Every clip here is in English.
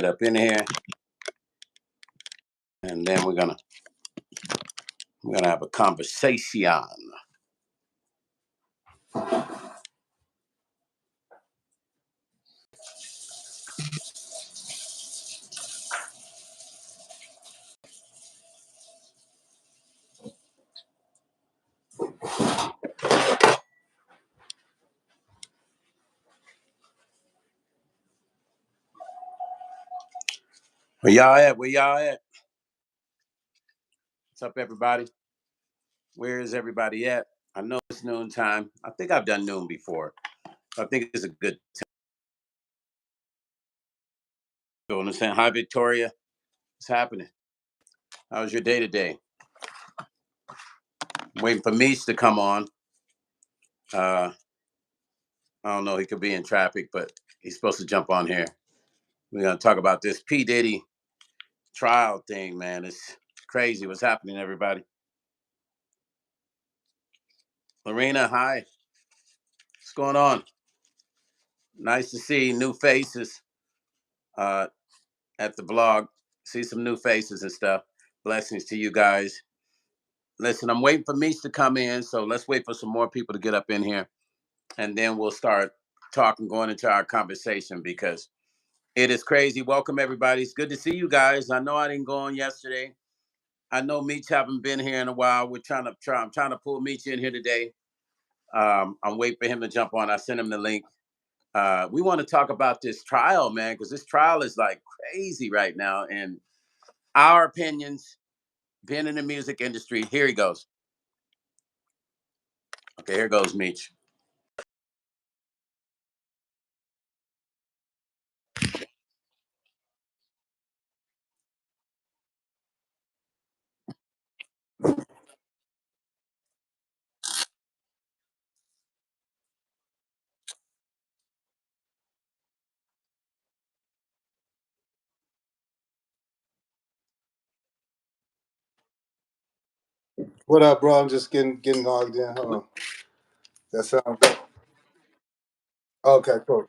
get up in here, and then we're gonna have a conversation. Where y'all at? Where y'all at? What's up, everybody? Where is everybody at? I know it's noon time. I think I've done noon before. I think it's a good time. You understand? Hi, Victoria. What's happening? How's your day today? I'm waiting for Meech to come on. I don't know. He could be in traffic, but he's supposed to jump on here. We're going to talk about this P. Diddy trial thing, man. It's crazy what's happening, everybody. Lorena, hi. What's going on? Nice to see new faces at the blog. See some new faces and stuff. Blessings to you guys. Listen, I'm waiting for Meech to come in, so let's wait for some more people to get up in here, and then we'll start talking, going into our conversation, because it is crazy. Welcome, everybody. It's good to see you guys. I know I didn't go on yesterday. I know Meech haven't been here in a while. I'm trying to pull Meech in here today. I'm waiting for him to jump on. I sent him the link. We want to talk about this trial, man, because this trial is like crazy right now. And our opinions, being in the music industry, here he goes. Okay, here goes Meech. What up, bro? I'm just getting logged in. Hold on. That sounds good. Okay, cool.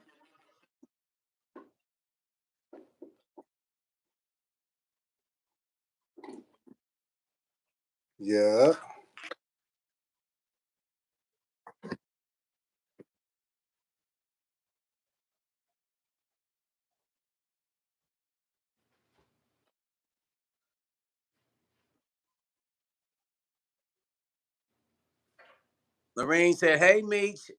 Yeah. Lorraine said, hey, Meech.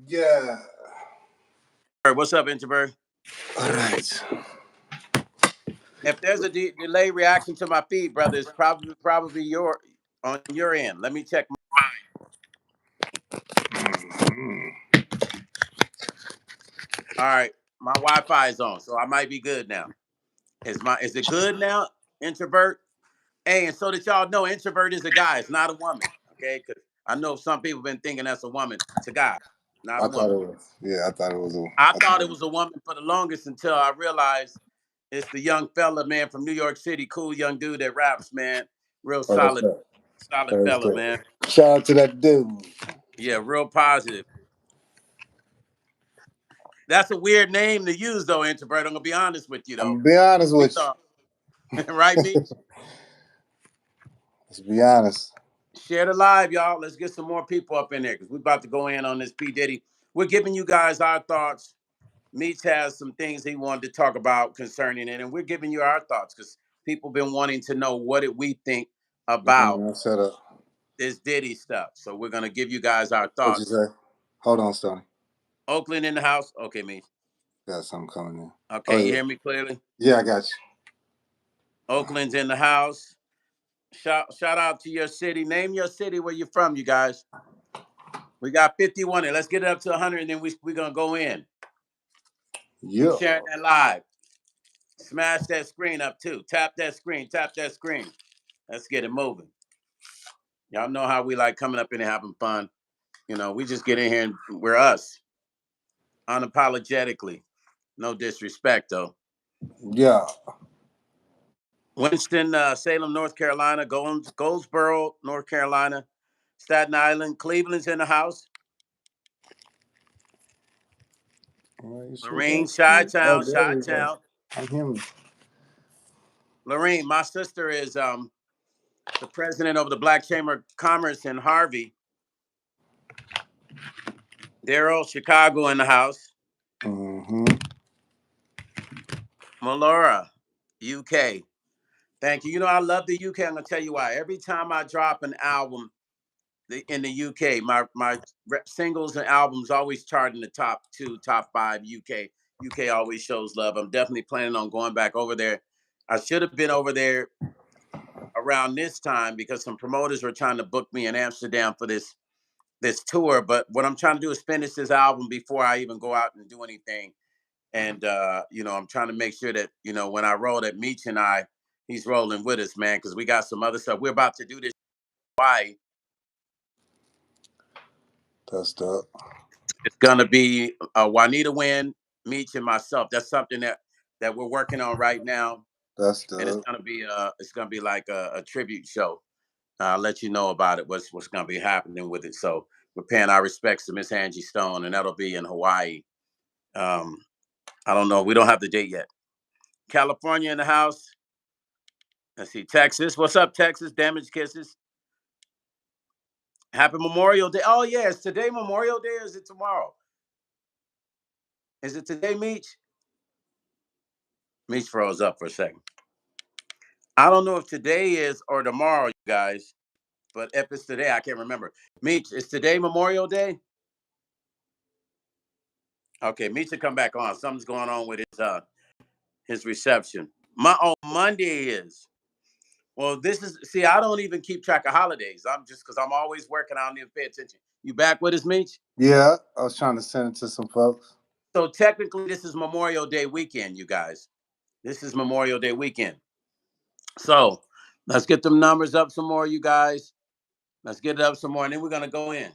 Yeah. What's up, Introvert? All right. If there's a delay reaction to my feed, brother, it's probably on your end. Let me check. All right, my Wi-Fi is on, so I might be good now. Is it good now, Introvert? Hey, and so that y'all know, Introvert is a guy. It's not a woman. Okay, because I know some people have been thinking that's a woman. It's a guy, not I a thought woman. it was. Yeah, I thought it was a. I thought it was a woman for the longest until I realized it's the young fella, man, from New York City. Cool young dude that raps, man. Real Oh, that's solid, right. solid That's fella, right. man. Shout out to that dude. Yeah, real positive. That's a weird name to use, though, Introvert. I'm gonna be honest with you, I'm though. gonna be honest We with thought, right, Meech? you. Let's be honest. Share the live, y'all. Let's get some more people up in there because we're about to go in on this P. Diddy. We're giving you guys our thoughts. Meech has some things he wanted to talk about concerning it, and we're giving you our thoughts because people been wanting to know what did we think about Shut up. this Diddy stuff. So we're gonna give you guys our What'd you thoughts. say? Hold on, Stoney. Oakland in the house. Okay, Meech. Got something coming in. Okay, Oh you yeah. hear me clearly? Yeah, I got you. Oakland's in the house. Shout out to your city. Name your city where you're from, you guys. We got 51 and let's get it up to 100 and then we're going to go in. Yeah. Sharing that live. Smash that screen up too. Tap that screen. Tap that screen. Let's get it moving. Y'all know how we like coming up in and having fun. You know, we just get in here and we're us. Unapologetically. No disrespect, though. Yeah. Winston, Salem, North Carolina, Goldsboro, North Carolina, Staten Island, Cleveland's in the house. Lorraine, Oh, Chi-Town, there we go. Chi-Town. I'm hearing. Lorraine, my sister is the president of the Black Chamber of Commerce in Harvey. Daryl, Chicago in the house. Mm-hmm. Melora, UK. Thank you. You know, I love the UK. I'm going to tell you why. Every time I drop an album in the UK, my singles and albums always chart in the top 2, top 5 UK. UK always shows love. I'm definitely planning on going back over there. I should have been over there around this time because some promoters were trying to book me in Amsterdam for this tour. But what I'm trying to do is finish this album before I even go out and do anything. And you know, I'm trying to make sure that, you know, when I roll that Meech and he's rolling with us, man, because we got some other stuff. We're about to do this in Hawaii. That's dope. It's gonna be Juanita Wynn, Meech, and myself. That's something that we're working on right now. That's And dope. it's gonna be like a tribute show. I'll let you know about it. What's gonna be happening with it. So we're paying our respects to Miss Angie Stone, and that'll be in Hawaii. Um, I don't know. We don't have the date yet. California in the house. Let's see. Texas. What's up, Texas? Damaged Kisses. Happy Memorial Day. Oh, yeah. Is today Memorial Day or is it tomorrow? Is it today, Meech? Meech froze up for a second. I don't know if today is or tomorrow, you guys. But if it's today, I can't remember. Meech, is today Memorial Day? Okay, Meech should come back on. Something's going on with his reception. On Monday is. Well, this is see, I don't even keep track of holidays. I'm just because I'm always working, I don't even pay attention. You back with us, Meech? Yeah, I was trying to send it to some folks. So technically, this is Memorial Day weekend, you guys. This is Memorial Day weekend. So let's get them numbers up some more, you guys. Let's get it up some more, and then we're gonna go in.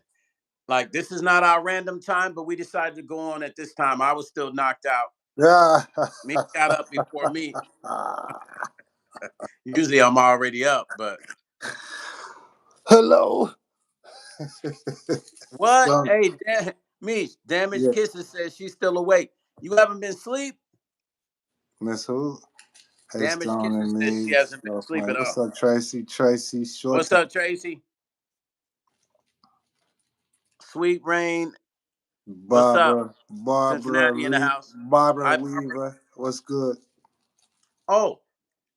Like this is not our random time, but we decided to go on at this time. I was still knocked out. Yeah. Me got up before me. Usually I'm already up, but Hello. what? So, Hey, Mish, Damaged yeah. Kisses says she's still awake. You haven't been asleep? Miss who? Hey, Damaged Stone Kisses and says she me. hasn't been Stuff, asleep man. at What's all. up, Tracy? Tracy, short What's time. up, Tracy? Sweet Rain. What's up? Cincinnati in the house. Barbara Hi, Barbara. Weaver. What's good? Oh,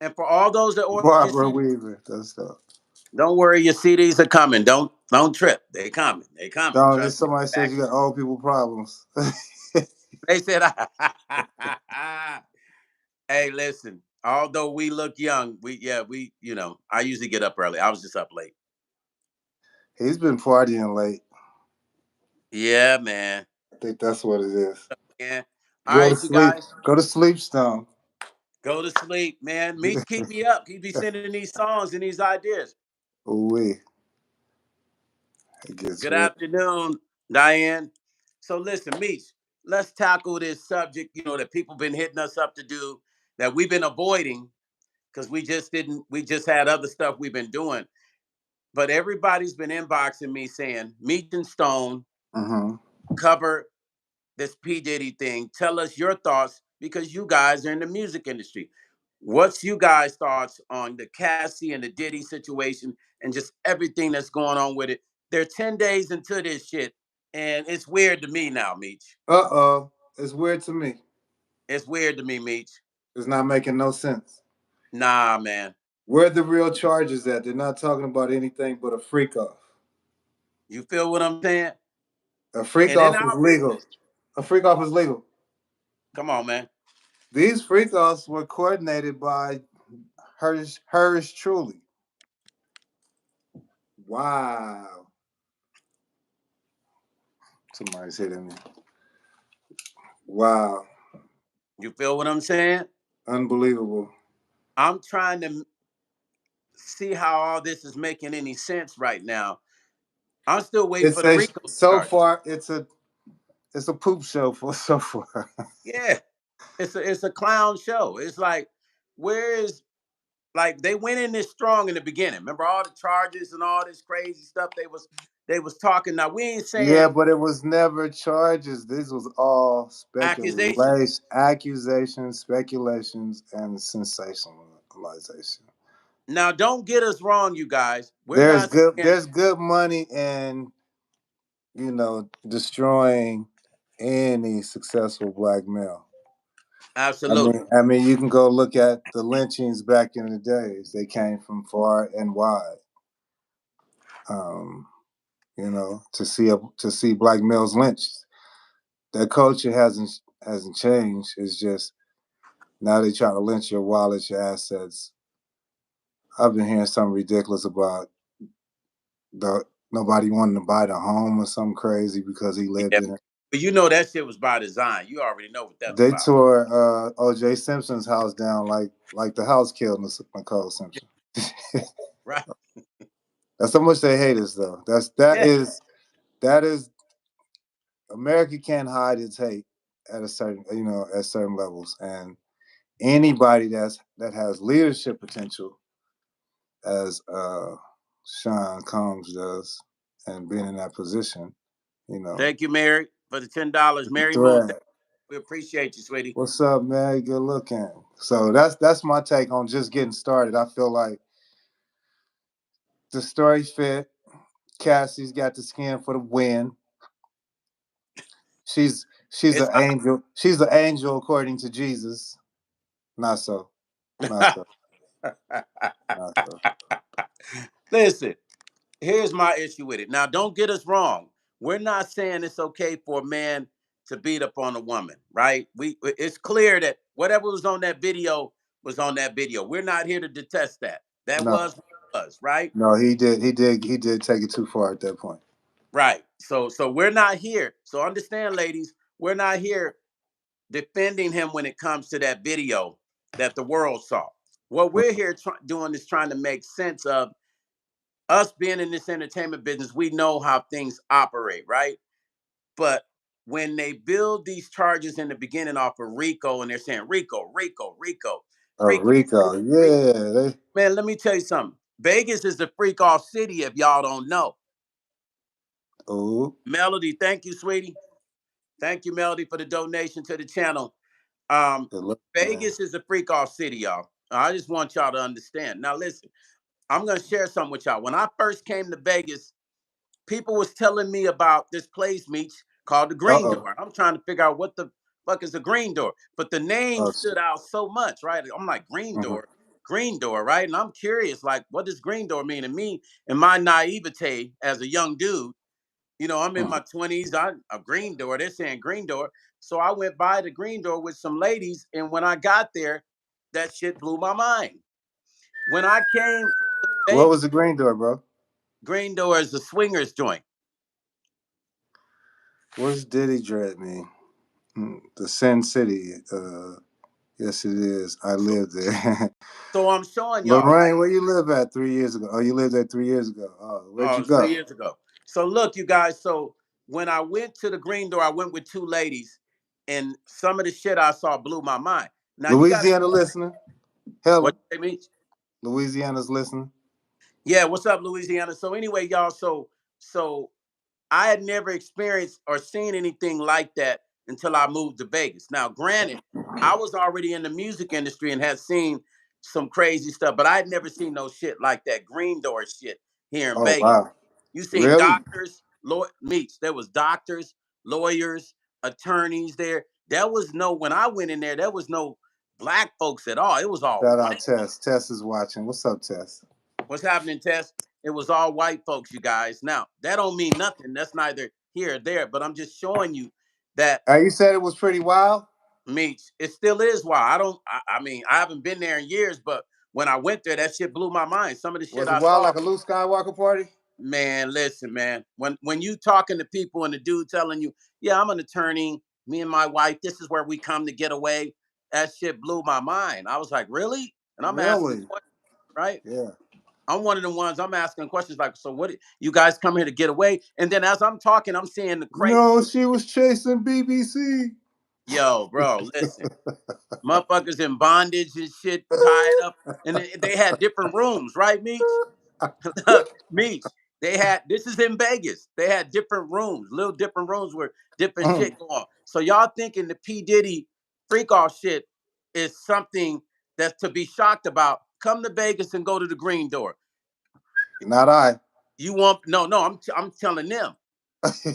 and for all those that ordered your Barbara CD, Weaver. That's stuff. don't worry, your CDs are coming. Don't trip. They coming. They coming. Don't just Trust me. somebody says you got old people problems. They said, "Hey, listen. Although we look young, we you know, I usually get up early. I was just up late. He's been partying late. Yeah, man. I think that's what it is. Yeah. All Go to right, you sleep. guys, Go to sleep, Stone. go to sleep, man. Meech, keep me up. Keep me sending these songs and these ideas. Ooh, it gets Good real. afternoon, Diane. So listen, Meech, let's tackle this subject, you know, that people been hitting us up to do that we've been avoiding because we just had other stuff we've been doing. But everybody's been inboxing me saying, Meech and Stone, Mm-hmm. cover this P. Diddy thing. Tell us your thoughts because you guys are in the music industry. What's you guys' thoughts on the Cassie and the Diddy situation and just everything that's going on with it? They're 10 days into this shit, and it's weird to me now, Meech. Uh-oh. It's weird to me. It's weird to me, Meech. It's not making no sense. Nah, man. Where are the real charges at? They're not talking about anything but a freak off. You feel what I'm saying? A freak And in off is our legal. business, A freak off is legal. come on, man. These freak offs were coordinated by hers truly. Wow. Somebody's hitting me. Wow. You feel what I'm saying? Unbelievable. I'm trying to see how all this is making any sense right now. I'm still waiting for It's the a RICO so charges. far it's a poop show for so far. Yeah, it's a clown show. It's like, where is like they went in this strong in the beginning. Remember all the charges and all this crazy stuff they was talking. Now we ain't Yeah, saying but it was never charges. This was all accusations. speculation, accusations, speculations, and sensationalization. Now don't get us wrong, you guys. We're not saying There's good money in, destroying any successful black male. absolutely. I mean, you can go look at the lynchings back in the days. They came from far and wide. Um, to see black males lynched. That culture hasn't changed. It's just now they try to lynch your wallet, your assets. I've been hearing something ridiculous about the nobody wanting to buy the home or something crazy because he lived Yeah. in it. But you know that shit was by design. You already know what that's They about. tore O.J. Simpson's house down like the house killed Nicole Simpson. Right? That's how much they hate us, though. Yeah. That is America can't hide its hate at certain levels, and anybody that has leadership potential, as Sean Combs does, and being in that position, Thank you, Mary, for the $10. it's a Mary Moon, threat. we appreciate you, sweetie. What's up, man? Good looking. So that's my take on just getting started. I feel like the story fit. Cassie's got the skin for the win. She's It's an angel. She's an angel according to Jesus. Not so. Not so. Not so. listen. Here's my issue with it. Now, don't get us wrong. We're not saying it's okay for a man to beat up on a woman, right? It's clear that whatever was on that video was on that video. We're not here to detest that. That No. was what it was, right? No, he did take it too far at that point. Right. So we're not here. So understand, ladies, we're not here defending him when it comes to that video that the world saw. What we're here doing is trying to make sense of us being in this entertainment business. We know how things operate, right? But when they build these charges in the beginning off of Rico and they're saying Rico, Rico, Rico, Oh, freaky, Rico. freaky. Yeah. Man, let me tell you something. Vegas is the freak off city if y'all don't know. Oh, Melody, thank you, sweetie. Thank you, Melody, for the donation to the channel. good look, man. Vegas is a freak off city, y'all. I just want y'all to understand. Now, listen, I'm going to share something with y'all. When I first came to Vegas, people was telling me about this place, Meech, called the Green Uh-oh. Door. I'm trying to figure out what the fuck is the Green Door. But the name Oh, stood shit. out so much, right? I'm like, Mhm. Green Door, right? And I'm curious, like, what does Green Door mean? And me, in my naivete as a young dude, I'm in my Mhm. 20s. I'm a Green Door. They're saying Green Door. So I went by the Green Door with some ladies. And when I got there, that shit blew my mind. When I came to What Vegas, was the green door, bro? Green Door is the swingers joint. What's Diddy Dread mean? The Sin City. Yes, it is. I So, lived there. so I'm showing y'all, right? Lorraine, where you live at 3 years ago? Oh, you lived there 3 years ago. Oh, where'd Oh, it you was go? 3 years ago. So look, you guys. So when I went to the Green Door, I went with two ladies, and some of the shit I saw blew my mind. Now you got to Louisiana listening? what Hello, you say, Meech? Louisiana's listening. Yeah, what's up, Louisiana? So anyway, y'all. So I had never experienced or seen anything like that until I moved to Vegas. Now, granted, I was already in the music industry and had seen some crazy stuff, but I had never seen no shit like that Green Door shit here in Oh, Vegas. wow. You seen Really? doctors, meets. There was doctors, lawyers, attorneys there. When I went in there, there was no black folks at all. It was all Shout out white Tess. folks. Tess is watching. What's up, Tess? What's happening, Tess? It was all white folks, you guys. Now, that don't mean nothing. That's neither here or there, but I'm just showing you that You said it was pretty wild? meets it still is why I mean, I haven't been there in years, but when I went there, that shit blew my mind. Some of the shit Was it I wild saw, like a Luke Skywalker party? man, listen, man. When you talking to people and the dude telling you, yeah, I'm an attorney, me and my wife, this is where we come to get away. That shit blew my mind. I was like, really? And I'm asking Really? questions, right? Yeah. I'm one of the ones I'm asking questions like, so what you guys come here to get away? And then as I'm talking, I'm seeing the crazy. No, she was chasing BBC. Yo, bro, listen. Motherfuckers in bondage and shit, tied up. And they had different rooms, right, Meech? Meech. They had, this is in Vegas. They had different rooms, little different rooms where different shit go on. So y'all thinking the P. Diddy freak off shit is something that's to be shocked about. Come to Vegas and go to the green door. Not I. You won't, no, I'm telling them.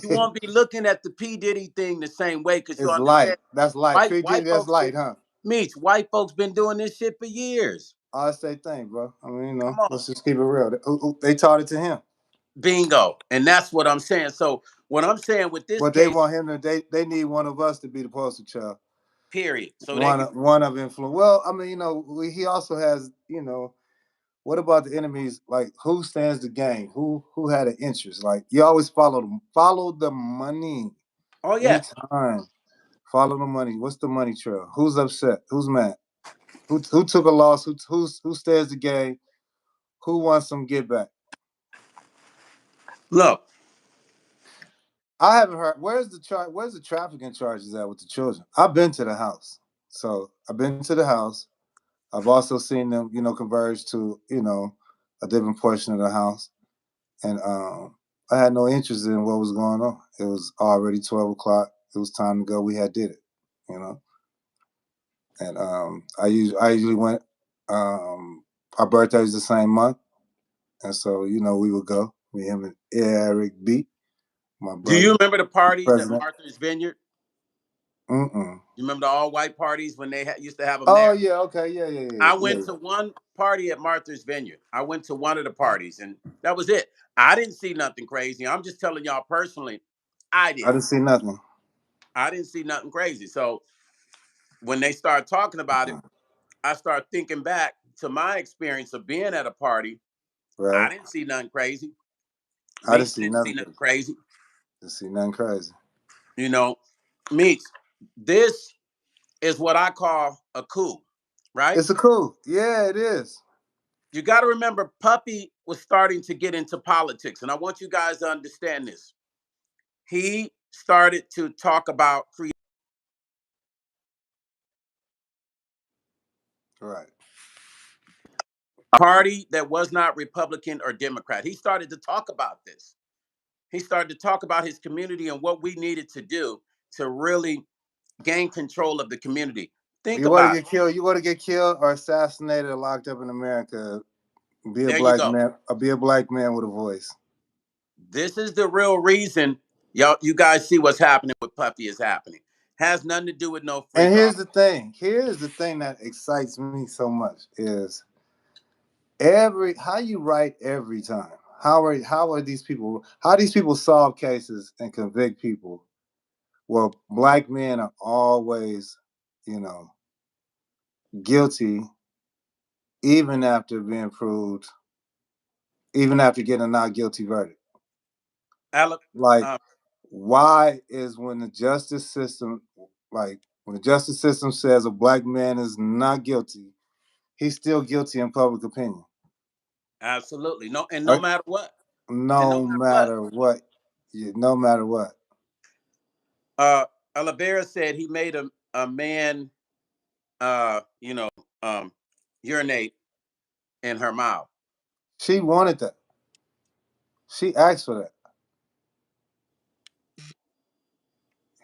You won't be looking at the P. Diddy thing the same way because you It's understand. light. That's light. P. Diddy, White that's folks light, been, huh? Meech, white folks been doing this shit for years. I say thing, bro. I mean, Come on. let's just keep it real. They taught it to him. Bingo. And that's what I'm saying. So what I'm saying with this But they case, want him to. They need one of us to be the poster child. period. So they can, One of influence. Well, I mean, he also has. What about the enemies? Like, who stands to gain? Who had an interest? Like, you always follow the money. oh yeah. Anytime, follow the money. What's the money trail? Who's upset? Who's mad? Who took a loss? Who stands to gain? Who wants some get back? Look, I haven't heard. Where's the trafficking charges at with the children? I've been to the house, so I've been to the house. I've also seen them, converge to a different portion of the house, and I had no interest in what was going on. It was already 12 o'clock. It was time to go. We had did it, you know, and I usually went. Our birthday's the same month, and so we would go. Me, him, and Eric B, my do you brother, remember the parties at president. Martha's Vineyard? Mm-mm. You remember the all white parties when they used to have them Oh there? yeah, okay, yeah, yeah, yeah, I yeah, went yeah. to one party at Martha's Vineyard. I went to one of the parties, and that was it. I didn't see nothing crazy. I'm just telling y'all personally, I I didn't. didn't see nothing. I didn't see nothing crazy. So when they start talking about it, I start thinking back to my experience of being at a party. I Right? didn't see nothing crazy. I didn't Meech see didn't see nothing. nothing crazy. Didn't see nothing crazy. You know, Meech, this is what I call a coup, right? It's a coup. Yeah, it is. You got to remember, Puppy was starting to get into politics, and I want you guys to understand this. He started to talk about creating Right. a party that was not Republican or Democrat. He started to talk about this. He started to talk about his community and what we needed to do to really gain control of the community. Think You want to about it. get killed? You want to get killed or assassinated or locked up in America? Be a There you black go. man. Or be a black man with a voice. This is the real reason y'all, you guys see what's happening with Puffy is happening. Has nothing to do with no And freak off. here's the thing. Here's the thing that excites me so much is every how you write every time. How are these people? How these people solve cases and convict people? Well, black men are always, you know, guilty even after being proved, even after getting a not guilty verdict. Alec, Like, uh, why is when the justice system says a black man is not guilty, he's still guilty in public opinion? absolutely. No, and no Right? matter what. And no No matter what. matter what. Yeah, no matter what. Uh Olivera said he made a man you know, um urinate in her mouth. She wanted that. She asked for that.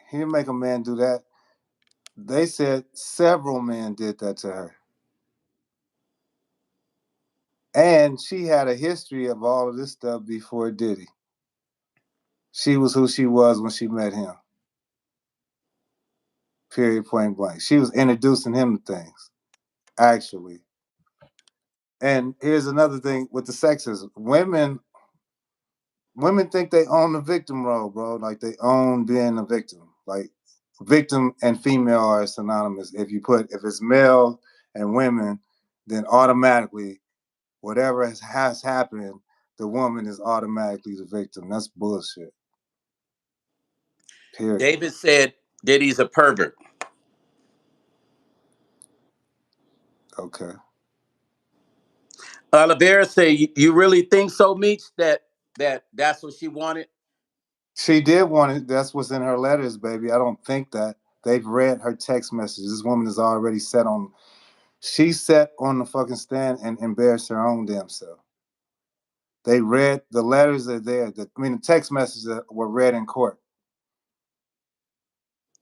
He didn't make a man do that. They said several men did that to her. And she had a history of all of this stuff before Diddy. She was who she was when she met him. Period, point blank. She was introducing him to things, actually. And here's another thing with the sexism. Women think they own the victim role, bro. Like they own being a victim. Like victim and female are synonymous. If it's male and women, then automatically whatever has happened, the woman is automatically the victim. That's bullshit. Period. David said Diddy's a pervert. Okay. Olivera said, you really think so, Meech, that's what she wanted? She did want it. That's what's in her letters, baby. I don't think that. They've read her text messages. This woman is already set on. She sat on the fucking stand and embarrassed her own damn self. They read the letters are there. The text messages that were read in court.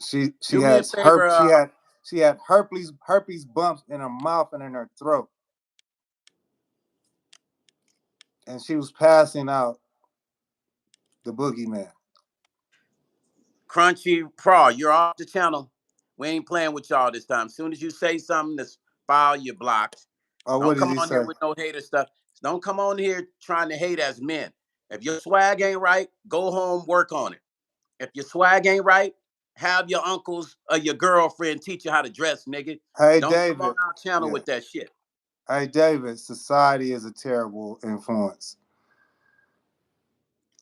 She Do me a has favor. she had herpes bumps in her mouth and in her throat, and she was passing out the boogeyman. Crunchy Pro, you're off the channel. We ain't playing with y'all this time. As soon as you say something that's foul, you're blocked. Oh, what Don't did come he on here say? with no hater stuff. Don't come on here trying to hate as men. If your swag ain't right, go home, work on it. If your swag ain't right, have your uncles or your girlfriend teach you how to dress, nigga. Hey, Don't come on David. our channel Yeah. with that shit. Hey, David. Society is a terrible influence.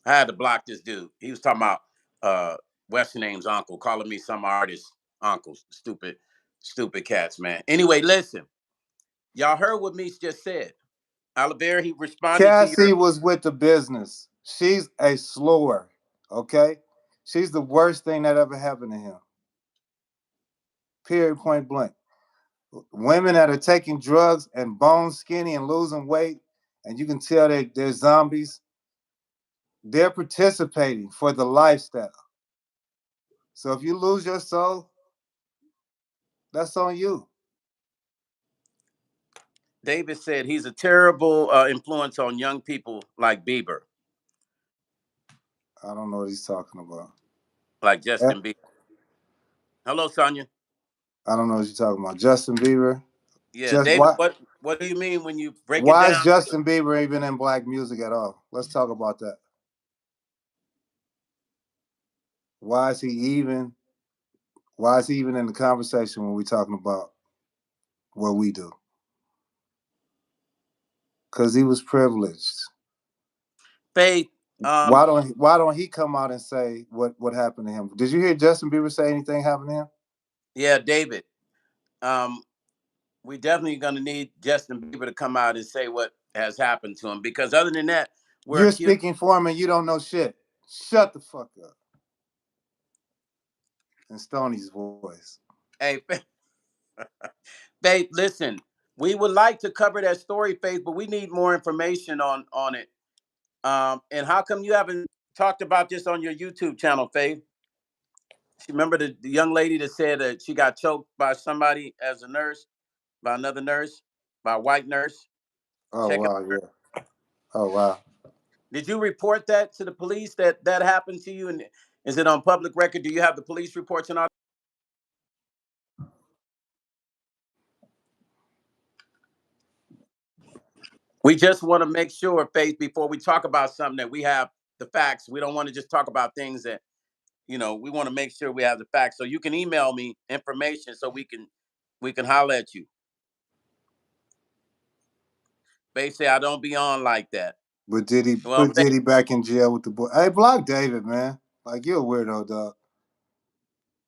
I had to block this dude. He was talking about what's your name's uncle, calling me some artist uncles. Stupid cats, man. Anyway, listen. Y'all heard what Meech just said. Olivera, he responded to Cassie your was with the business. She's a slur. Okay, she's the worst thing that ever happened to him. Period. Point blank. Women that are taking drugs and bone skinny and losing weight, and you can tell they're zombies. They're participating for the lifestyle. So if you lose your soul, that's on you. David said he's a terrible influence on young people like Bieber, I don't know what he's talking about. like Eh, Justin Bieber. Hello, Sonia. I don't know what you're talking about. Justin Bieber. Yeah, Just David, why? what do you mean when you break it Why is down? Justin Bieber even in black music at all? Let's talk about that. Why is he even? Why is he even in the conversation when we're talking about what we do? Because he was privileged. Faith, Why don't he come out and say what happened to him? Did you hear Justin Bieber say anything happened to him? yeah, David. Um, we definitely gonna need Justin Bieber to come out and say what has happened to him because other than that, we're You're accused. speaking for him and you don't know shit. Shut the fuck up. In Stoney's voice. Hey, Faith, listen. We would like to cover that story, Faith, but we need more information on it. And how come you haven't talked about this on your YouTube channel, Faith? Remember the young lady that said that she got choked by somebody as a nurse, by another nurse, by a white nurse. Oh Check it. wow, yeah. Oh wow. Did you report that to the police that that happened to you? And is it on public record? Do you have the police reports and all? We just want to make sure, Faith, before we talk about something that we have the facts. We don't want to just talk about things that we want to make sure we have the facts. So you can email me information so we can holler at you. Faith say I don't be on like that. But did he Well, put Faith, Diddy back in jail with the boy? Hey, block David, man. Like you're a weirdo, dog.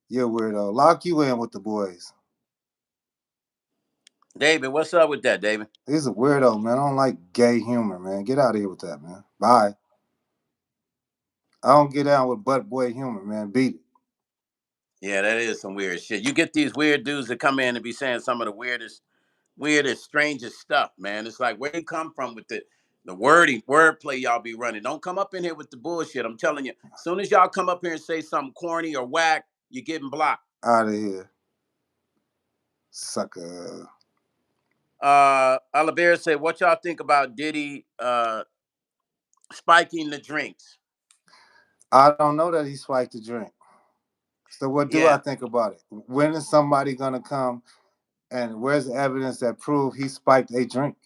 You're a weirdo. Lock you in with the boys. David, what's up with that, David? He's a weirdo, man. I don't like gay humor, man. Get out of here with that, man. Bye. I don't get down with butt boy humor, man. Beat it. Yeah, that is some weird shit. You get these weird dudes that come in and be saying some of the weirdest, strangest stuff, man. It's like where you come from with the wordplay y'all be running. Don't come up in here with the bullshit. I'm telling you, as soon as y'all come up here and say something corny or whack, you're getting blocked. Out of here. Sucker. Olivera said, what y'all think about Diddy spiking the drinks? I don't know that he spiked the drink. So what do I Yeah. think about it? When is somebody gonna come and where's the evidence that prove he spiked a drink?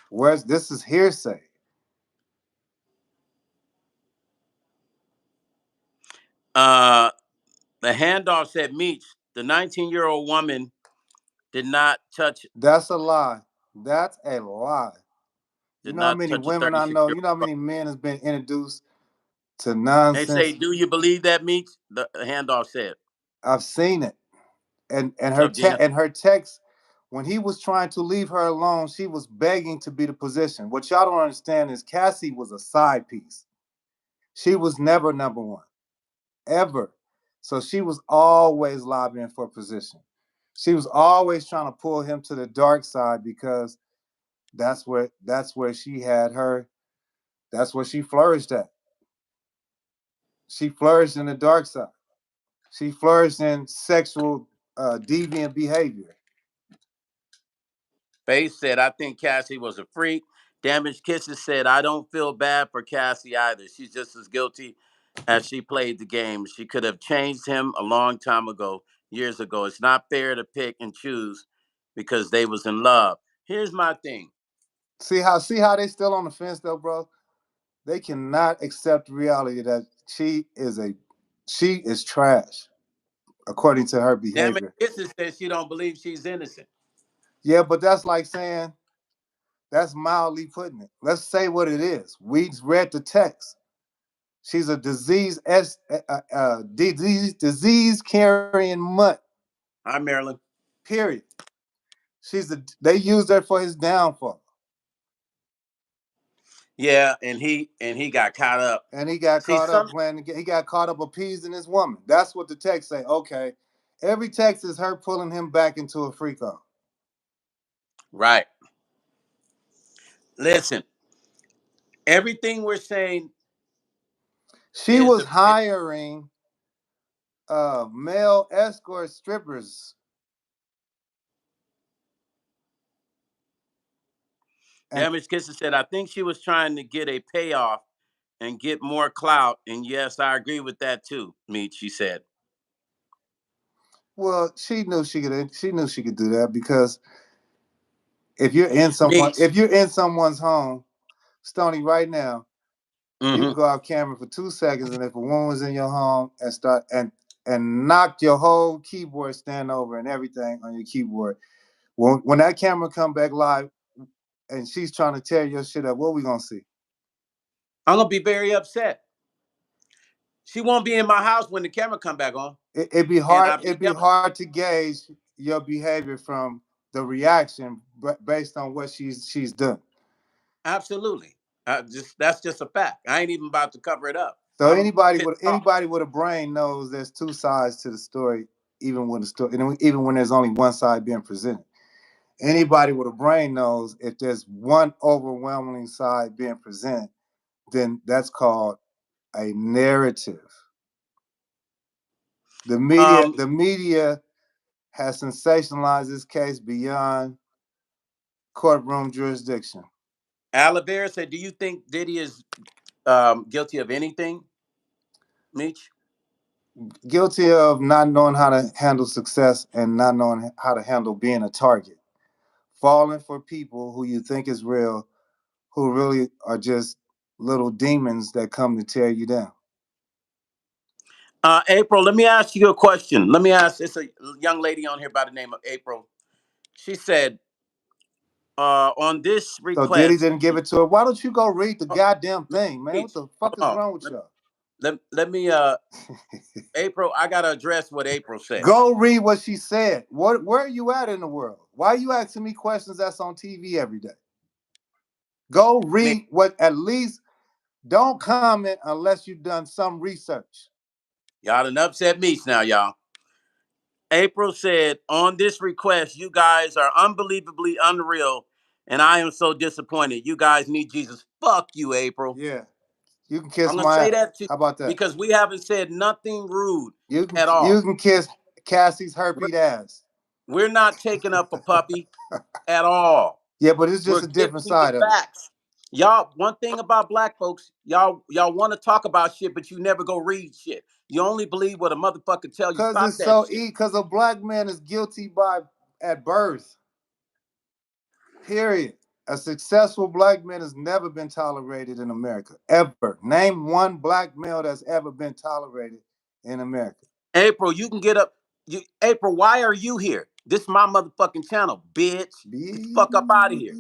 Where's this is hearsay. Uh the handoff said Meech, the 19-year-old woman did not touch That's a lie. That's a lie. You did know how not many touch a women I know? 36-year-old. You know how many men has been introduced to They say, nonsense? do you believe that, Meech? The handoff said. I've seen it. And What's up, Gina? her text when he was trying to leave her alone, she was begging to be the position. What y'all don't understand is Cassie was a side piece. She was never number one, ever. So she was always lobbying for position. She was always trying to pull him to the dark side because that's where she had her. That's where she flourished at. She flourished in the dark side. She flourished in sexual deviant behavior. Faith said, I think Cassie was a freak. Damaged Kisses said, I don't feel bad for Cassie either. She's just as guilty as she played the game. She could have changed him a long time ago, years ago. It's not fair to pick and choose because they was in love. Here's my thing. See how they still on the fence though, bro? They cannot accept reality that she is trash according to her Damaged behavior. Kisses said she don't believe she's innocent. Yeah, but that's like saying that's mildly putting it. Let's say what it is. We read the text. She's a disease carrying mutt. Hi, Marilyn. Period. They used her for his downfall. Yeah, and he got caught up. And he got See, caught up some playing. He got caught up appeasing his woman. That's what the text say. Okay, every text is her pulling him back into a freak off. right. Listen, everything we're saying She is was the hiring male escort strippers. And Damaged Kisses said, I think she was trying to get a payoff and get more clout. And yes, I agree with that too, Meech, she said. well, she knew she could. She knew she could do that because Meech. if you're in someone's home, Stoney, right now, you can Mm-hmm. go off camera for 2 seconds, and if a woman was in your home and start and knocked your whole keyboard stand over and everything on your keyboard, when that camera come back live and she's trying to tear your shit up, what we gonna see? I'm gonna be very upset. She won't be in my house when the camera come back on. It'd be And hard. I'll be It'd be devastated. hard to gauge your behavior from the reaction based on what she's done. Absolutely. That's just a fact. I ain't even about to cover it up. So I'm pissed off. anybody with a brain knows there's two sides to the story, even when there's only one side being presented. Anybody with a brain knows if there's one overwhelming side being presented, then that's called a narrative. Um, The media has sensationalized this case beyond courtroom jurisdiction. Alavera said, do you think Diddy is guilty of anything, Meech? Guilty of not knowing how to handle success and not knowing how to handle being a target. Falling for people who you think is real, who really are just little demons that come to tear you down. April, let me ask you a question. Let me ask, it's a young lady on here by the name of April. She said, on this So Diddy request, didn't give it to her. Why don't you go read the goddamn thing, man? What Meech, the hold fuck is on. wrong with y'all? Let me, April, I got to address what April said. Go read what she said. Where are you at in the world? Why are you asking me questions that's on TV every day? Go Me, read what at least don't comment unless you've done some research. y'all done upset Meech now, y'all. April said, on this request, you guys are unbelievably unreal, and I am so disappointed. You guys need Jesus. Fuck you, April. Yeah. You can kiss I'm gonna my say ass. that to you How about that? because we haven't said nothing rude at You all. can kiss Cassie's We're, herpes ass. we're not taking up a puppy at all. Yeah, but it's just We're a giving different you the side of it. facts. Y'all, one thing about black folks, y'all want to talk about shit, but you never go read shit. You only believe what a motherfucker tell you. Cause Stop it's that so shit. because a black man is guilty by at birth. Period. A successful black man has never been tolerated in America. Ever. Name one black male that's ever been tolerated in America. April, you can get up. April, why are you here? This is my motherfucking channel, bitch. Get the fuck up out of here.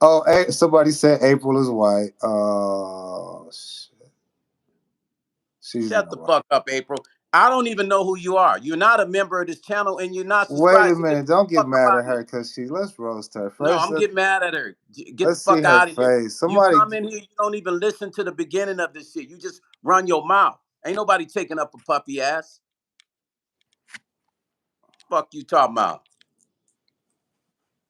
Oh, somebody said April is white. Oh, shit. She's Shut not the white. fuck up, April. I don't even know who you are. You're not a member of this channel and you're not Wait a subscribed. So get minute. the Don't get fuck up mad out at of here. her because let's roast her. No, First, I'm getting mad at her. Get the let's see fuck her out of here. face. You Somebody, come in here, you don't even listen to the beginning of this shit. You just run your mouth. Ain't nobody taking up a puppy ass. Fuck you talking about?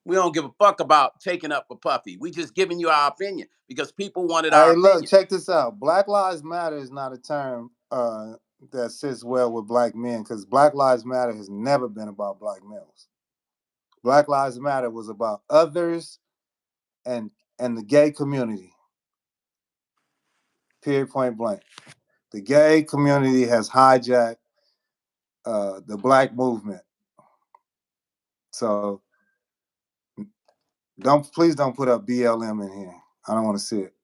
We don't give a fuck about taking up a puppy. We just giving you our opinion because people wanted our Hey, look, opinion. check this out. Black Lives Matter is not a term that sits well with black men because Black Lives Matter has never been about black males. Black Lives Matter was about others and the gay community. Period, point blank. The gay community has hijacked the black movement. So please don't put up BLM in here. I don't want to see it.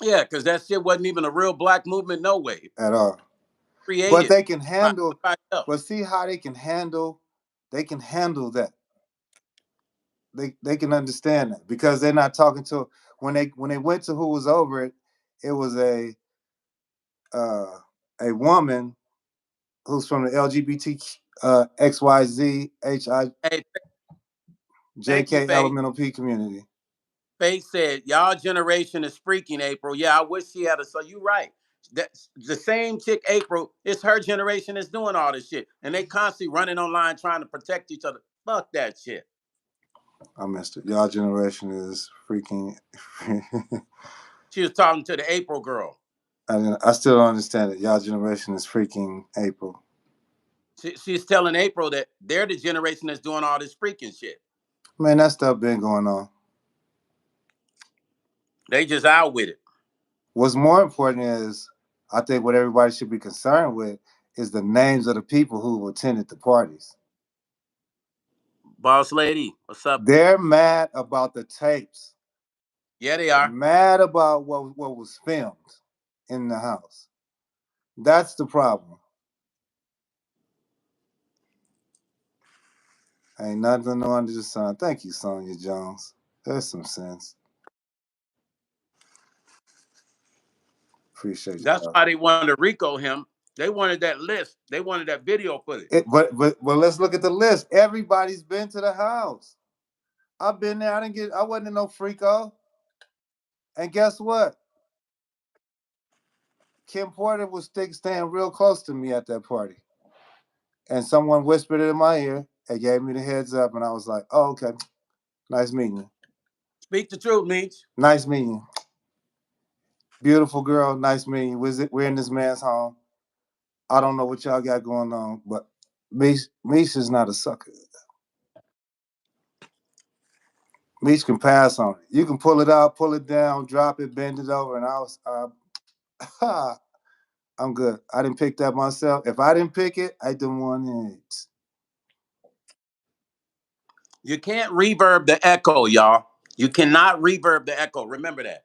Yeah, because that shit wasn't even a real black movement, no way. At all. But Created they can by handle. somebody else. But see how they can handle. They can handle that. They can understand that because they're not talking to when they went to who was over it. It was a woman who's from the LGBT XYZ Hey, thank you, JK Faye. elemental P community. Faye said, "Y'all generation is freaking April." Yeah, I wish she had a. So you right. That's the same chick, April. It's her generation that's doing all this shit, and they constantly running online trying to protect each other. Fuck that shit. I missed it. Y'all generation is freaking. She was talking to the April girl. I still don't understand it. Y'all generation is freaking April. She's telling April that they're the generation that's doing all this freaking shit. Man, that stuff been going on. They just out with it. What's more important is, I think what everybody should be concerned with is the names of the people who attended the parties. Boss lady, what's up? They're mad about the tapes. Yeah, they are. Mad about what was filmed in the house. That's the problem. Ain't nothing new under the sun. Thank you, Sonia Jones. There's some sense. Appreciate That's you. why they wanted to RICO him. They wanted that list. They wanted that video footage. But let's look at the list. Everybody's been to the house. I've been there. I wasn't in no freako. And guess what? Kim Porter was staying real close to me at that party. And someone whispered it in my ear and gave me the heads up. And I was like, oh, okay. Nice meeting you. Speak the truth, Meech. Nice meeting you. Beautiful girl. Nice meeting you. We're in this man's home. I don't know what y'all got going on, but Meech is not a sucker. Meech can pass on it. You can pull it out, pull it down, drop it, bend it over, and I'm good. I didn't pick that myself. If I didn't pick it, I didn't want it. You can't reverb the echo, y'all. You cannot reverb the echo. Remember that.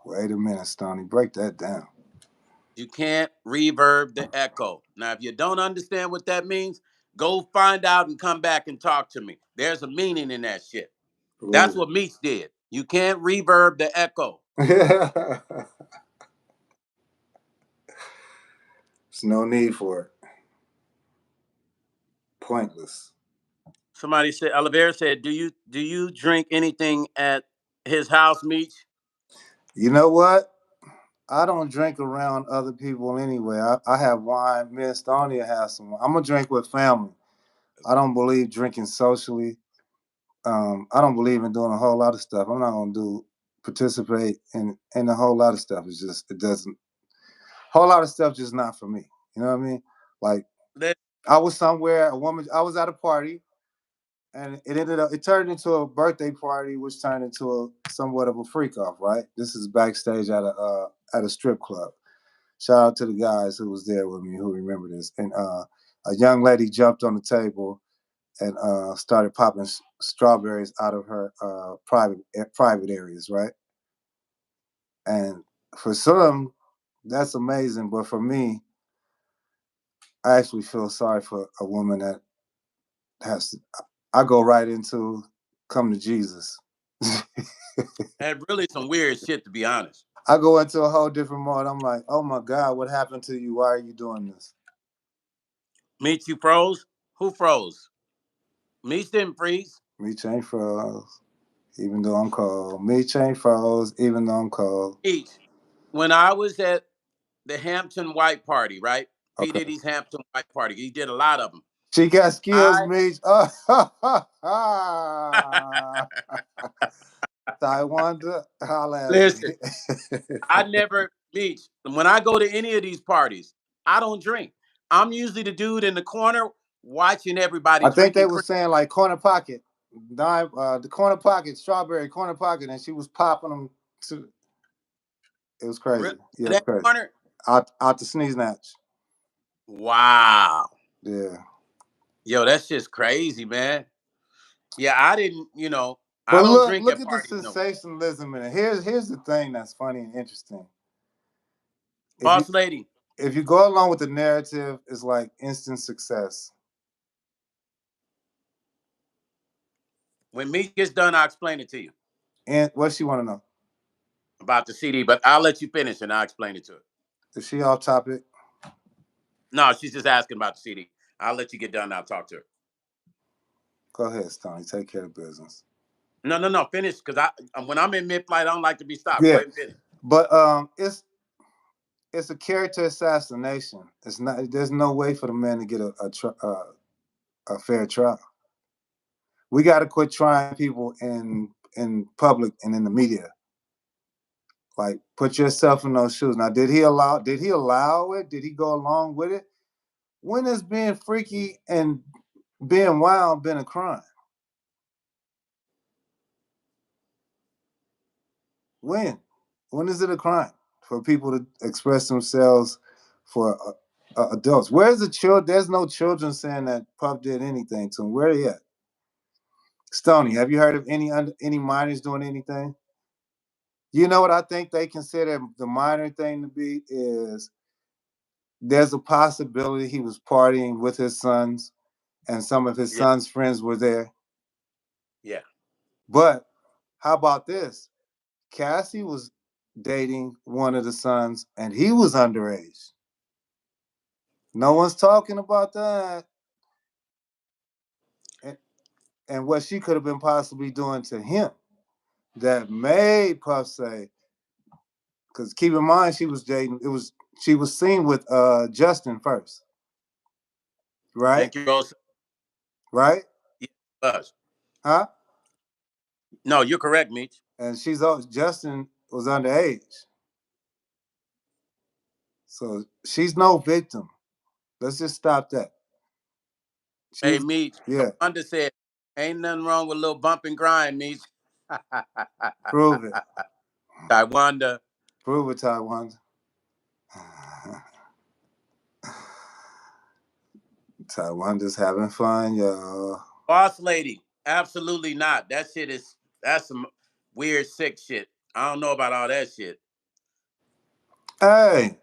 Wait a minute, Stoney. Break that down. You can't reverb the echo. Now, if you don't understand what that means, go find out and come back and talk to me. There's a meaning in that shit. That's what Meech did. You can't reverb the echo. There's no need for it. Pointless. Somebody said, Oliveira said, do you drink anything at his house, Meech? You know what? I don't drink around other people anyway. I have wine. Me and Stoney has some wine. I'm going to drink with family. I don't believe drinking socially. I don't believe in doing a whole lot of stuff. I'm not going to participate in a whole lot of stuff. It's just, it doesn't, whole lot of stuff just not for me. You know what I mean? Like, I was somewhere, I was at a party, and it turned into a birthday party, which turned into somewhat of a freak off, right? This is backstage at a strip club. Shout out to the guys who was there with me who remember this. And a young lady jumped on the table and started popping strawberries out of her private areas, right? And for some, that's amazing, but for me, I actually feel sorry for a woman that has to. I go right into come to Jesus. Had really some weird shit, to be honest. I go into a whole different mode. I'm like, oh my God, what happened to you? Why are you doing this? Meech, you froze? Who froze? Meech didn't freeze. Meech ain't froze, even though I'm cold. Meech ain't froze, even though I'm cold. Meech, when I was at the Hampton White Party, right? P. Okay. Diddy's Hampton White Party. He did a lot of them. She got skills, I Meech. Taiwan, holla at me. listen. I never Beach. When I go to any of these parties, I don't drink. I'm usually the dude in the corner watching everybody I think they drinking. were saying like corner pocket, the corner pocket, strawberry corner pocket, and she was popping them. It was crazy. Yeah, it was That crazy. corner. Out the sneeze natch. Wow. Yeah. Yo, that's just crazy, man. Yeah, I didn't. I But don't look, drink look at at the parties no. sensationalism in it. Here's the thing that's funny and interesting. Boss lady. If you go along with the narrative, it's like instant success. When Meech gets done, I'll explain it to you And what she want to know? about the CD. But I'll let you finish and I'll explain it to her. Is she off topic? No, she's just asking about the CD. I'll let you get done. I'll talk to her. Go ahead, Stoney. Take care of business. No. Finish, because when I'm in mid-flight, I don't like to be stopped. Go Yeah, ahead and finish. but it's a character assassination. It's not. There's no way for the man to get a fair trial. We got to quit trying people in public and in the media. Like, put yourself in those shoes. Now, did he allow it? Did he go along with it? When has being freaky and being wild been a crime? When? When is it a crime for people to express themselves for adults? Where's the children? There's no children saying that Puff did anything to him. Where are they at? Stoney, have you heard of any minors doing anything? You know what I think they consider the minor thing to be is there's a possibility he was partying with his sons and some of his sons' friends were there. Yeah. But how about this? Cassie was dating one of the sons and he was underage. No one's talking about that. And what she could have been possibly doing to him that made Puff say, because keep in mind she was seen with Justin first. Right? Thank you, Rose. Right? Yeah, huh? No, you're correct, Meech. And Justin was underage. So she's no victim. Let's just stop that. Hey, Meech. Yeah. Wanda said, ain't nothing wrong with a little bump and grind, Meech. Prove it. Taiwanda. Prove it, Taiwan. Taiwan just having fun, y'all. Boss lady. Absolutely not. That's some weird, sick shit. I don't know about all that shit. Hey,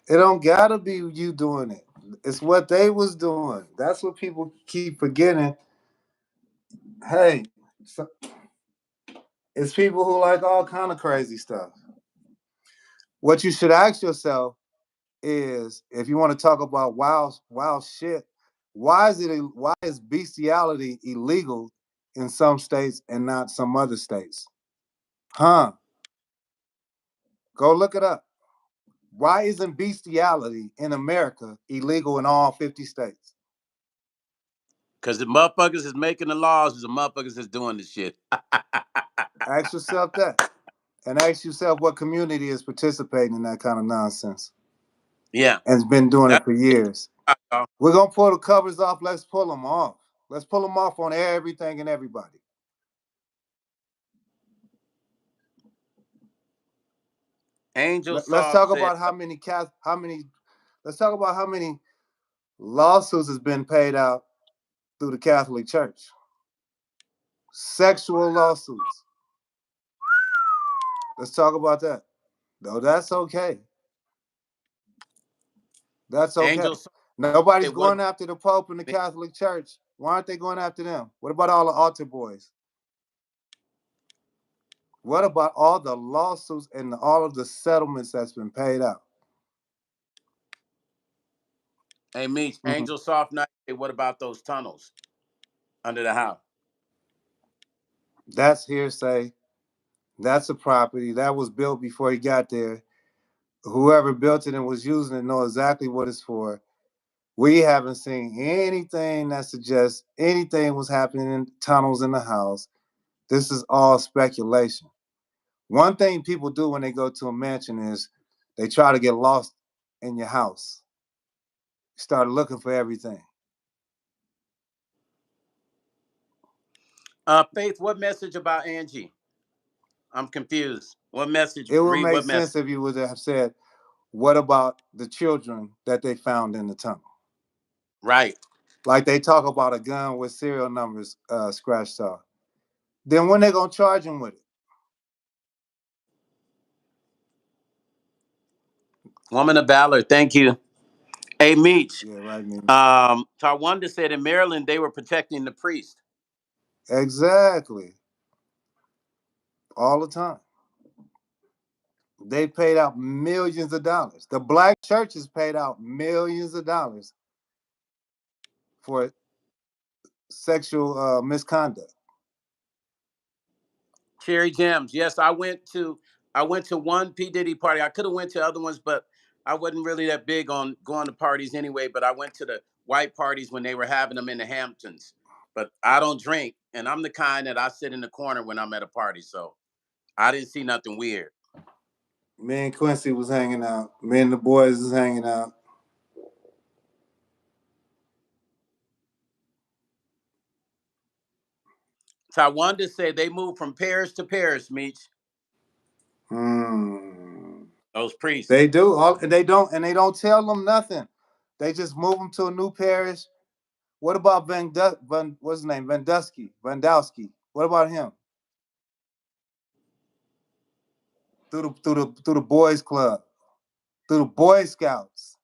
it don't gotta be you doing it. It's what they was doing. That's what people keep forgetting. Hey, it's people who like all kind of crazy stuff. What you should ask yourself is, if you want to talk about wild shit, why is bestiality illegal in some states and not some other states? Huh? Go look it up. Why isn't bestiality in America illegal in all 50 states? Because the motherfuckers is making the laws, the motherfuckers is doing the shit. Ask yourself that. And ask yourself what community is participating in that kind of nonsense. Yeah. And has been doing it for years. We're going to pull the covers off. Let's pull them off. Let's pull them off on everything and everybody. Angel Let's Soft talk said, about how many let's talk about how many lawsuits has been paid out through the Catholic Church. Sexual lawsuits. Let's talk about that. No, that's okay. That's okay. Angel Nobody's going after the Pope and the Catholic Church. Why aren't they going after them? What about all the altar boys? What about all the lawsuits and all of the settlements that's been paid out? Hey, Meech, Angel Soft Night, what about those tunnels under the house? That's hearsay. That's a property. That was built before he got there. whoever built it and was using it know exactly what it's for. We haven't seen anything that suggests anything was happening in tunnels in the house. This is all speculation. One thing people do when they go to a mansion is they try to get lost in your house. Start looking for everything. Faith, what message about Angie? I'm confused. What message? It would Read make what message? sense if you would have said, what about the children that they found in the tunnel? Right. Like they talk about a gun with serial numbers scratched off. Then when they gonna charge him with it? Woman of valor. Thank you. Hey, Meech. Yeah, right, man. Tarwanda said in Maryland they were protecting the priest. Exactly. All the time. They paid out millions of dollars. The black churches paid out millions of dollars for sexual misconduct. Cherry Gems. Yes, I went to one P Diddy party. I could have went to other ones, but I wasn't really that big on going to parties anyway. But I went to the white parties when they were having them in the Hamptons. But I don't drink, and I'm the kind that I sit in the corner when I'm at a party. So I didn't see nothing weird. Me and Quincy was hanging out. Me and the boys was hanging out. Tawanda said they moved from parish to parish, Meech. Those priests. They do. They don't tell them nothing. They just move them to a new parish. What about what's his name? Vandowski. What about him? Through the boys club, through the Boy Scouts.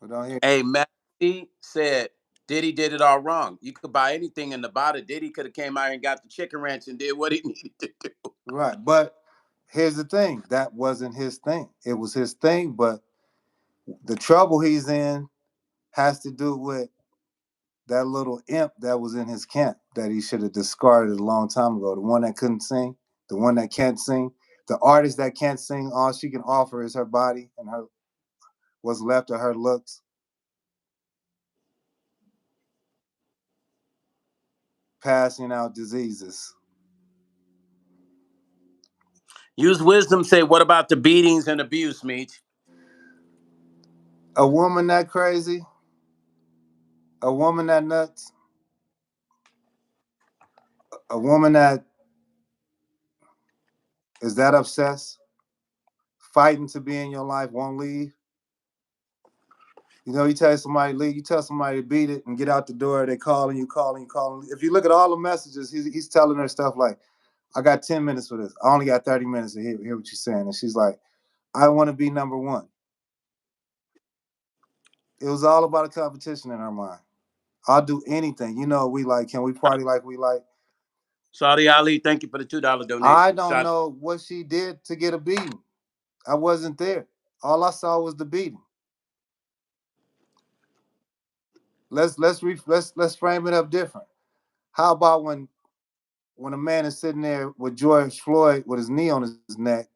We don't hear. Hey, Matty said Diddy did it all wrong. You could buy anything in Nevada. Diddy could have came out and got the chicken ranch and did what he needed to do. Right, but here's the thing. That wasn't his thing. It was his thing, but the trouble he's in has to do with that little imp that was in his camp that he should have discarded a long time ago. The one that couldn't sing, the one that can't sing, the artist that can't sing. All she can offer is her body and her what's left of her looks. Passing out diseases. Use wisdom. Say, what about the beatings and abuse, Meech? A woman that crazy, a woman that nuts, a woman that is that obsessed, fighting to be in your life, won't leave. You know, you tell somebody to leave, you tell somebody to beat it and get out the door. They calling you, calling you, calling. If you look at all the messages, he's telling her stuff like, "I got 10 minutes for this. I only got 30 minutes to hear what you're saying." And she's like, "I want to be number one." It was all about a competition in her mind. I'll do anything. You know, we like. Can we party like we like? Saudi Ali, thank you for the $2 I donation. don't know what she did to get a beating. I wasn't there. All I saw was the beating. Let's frame it up different. How about when a man is sitting there with George Floyd with his knee on his neck,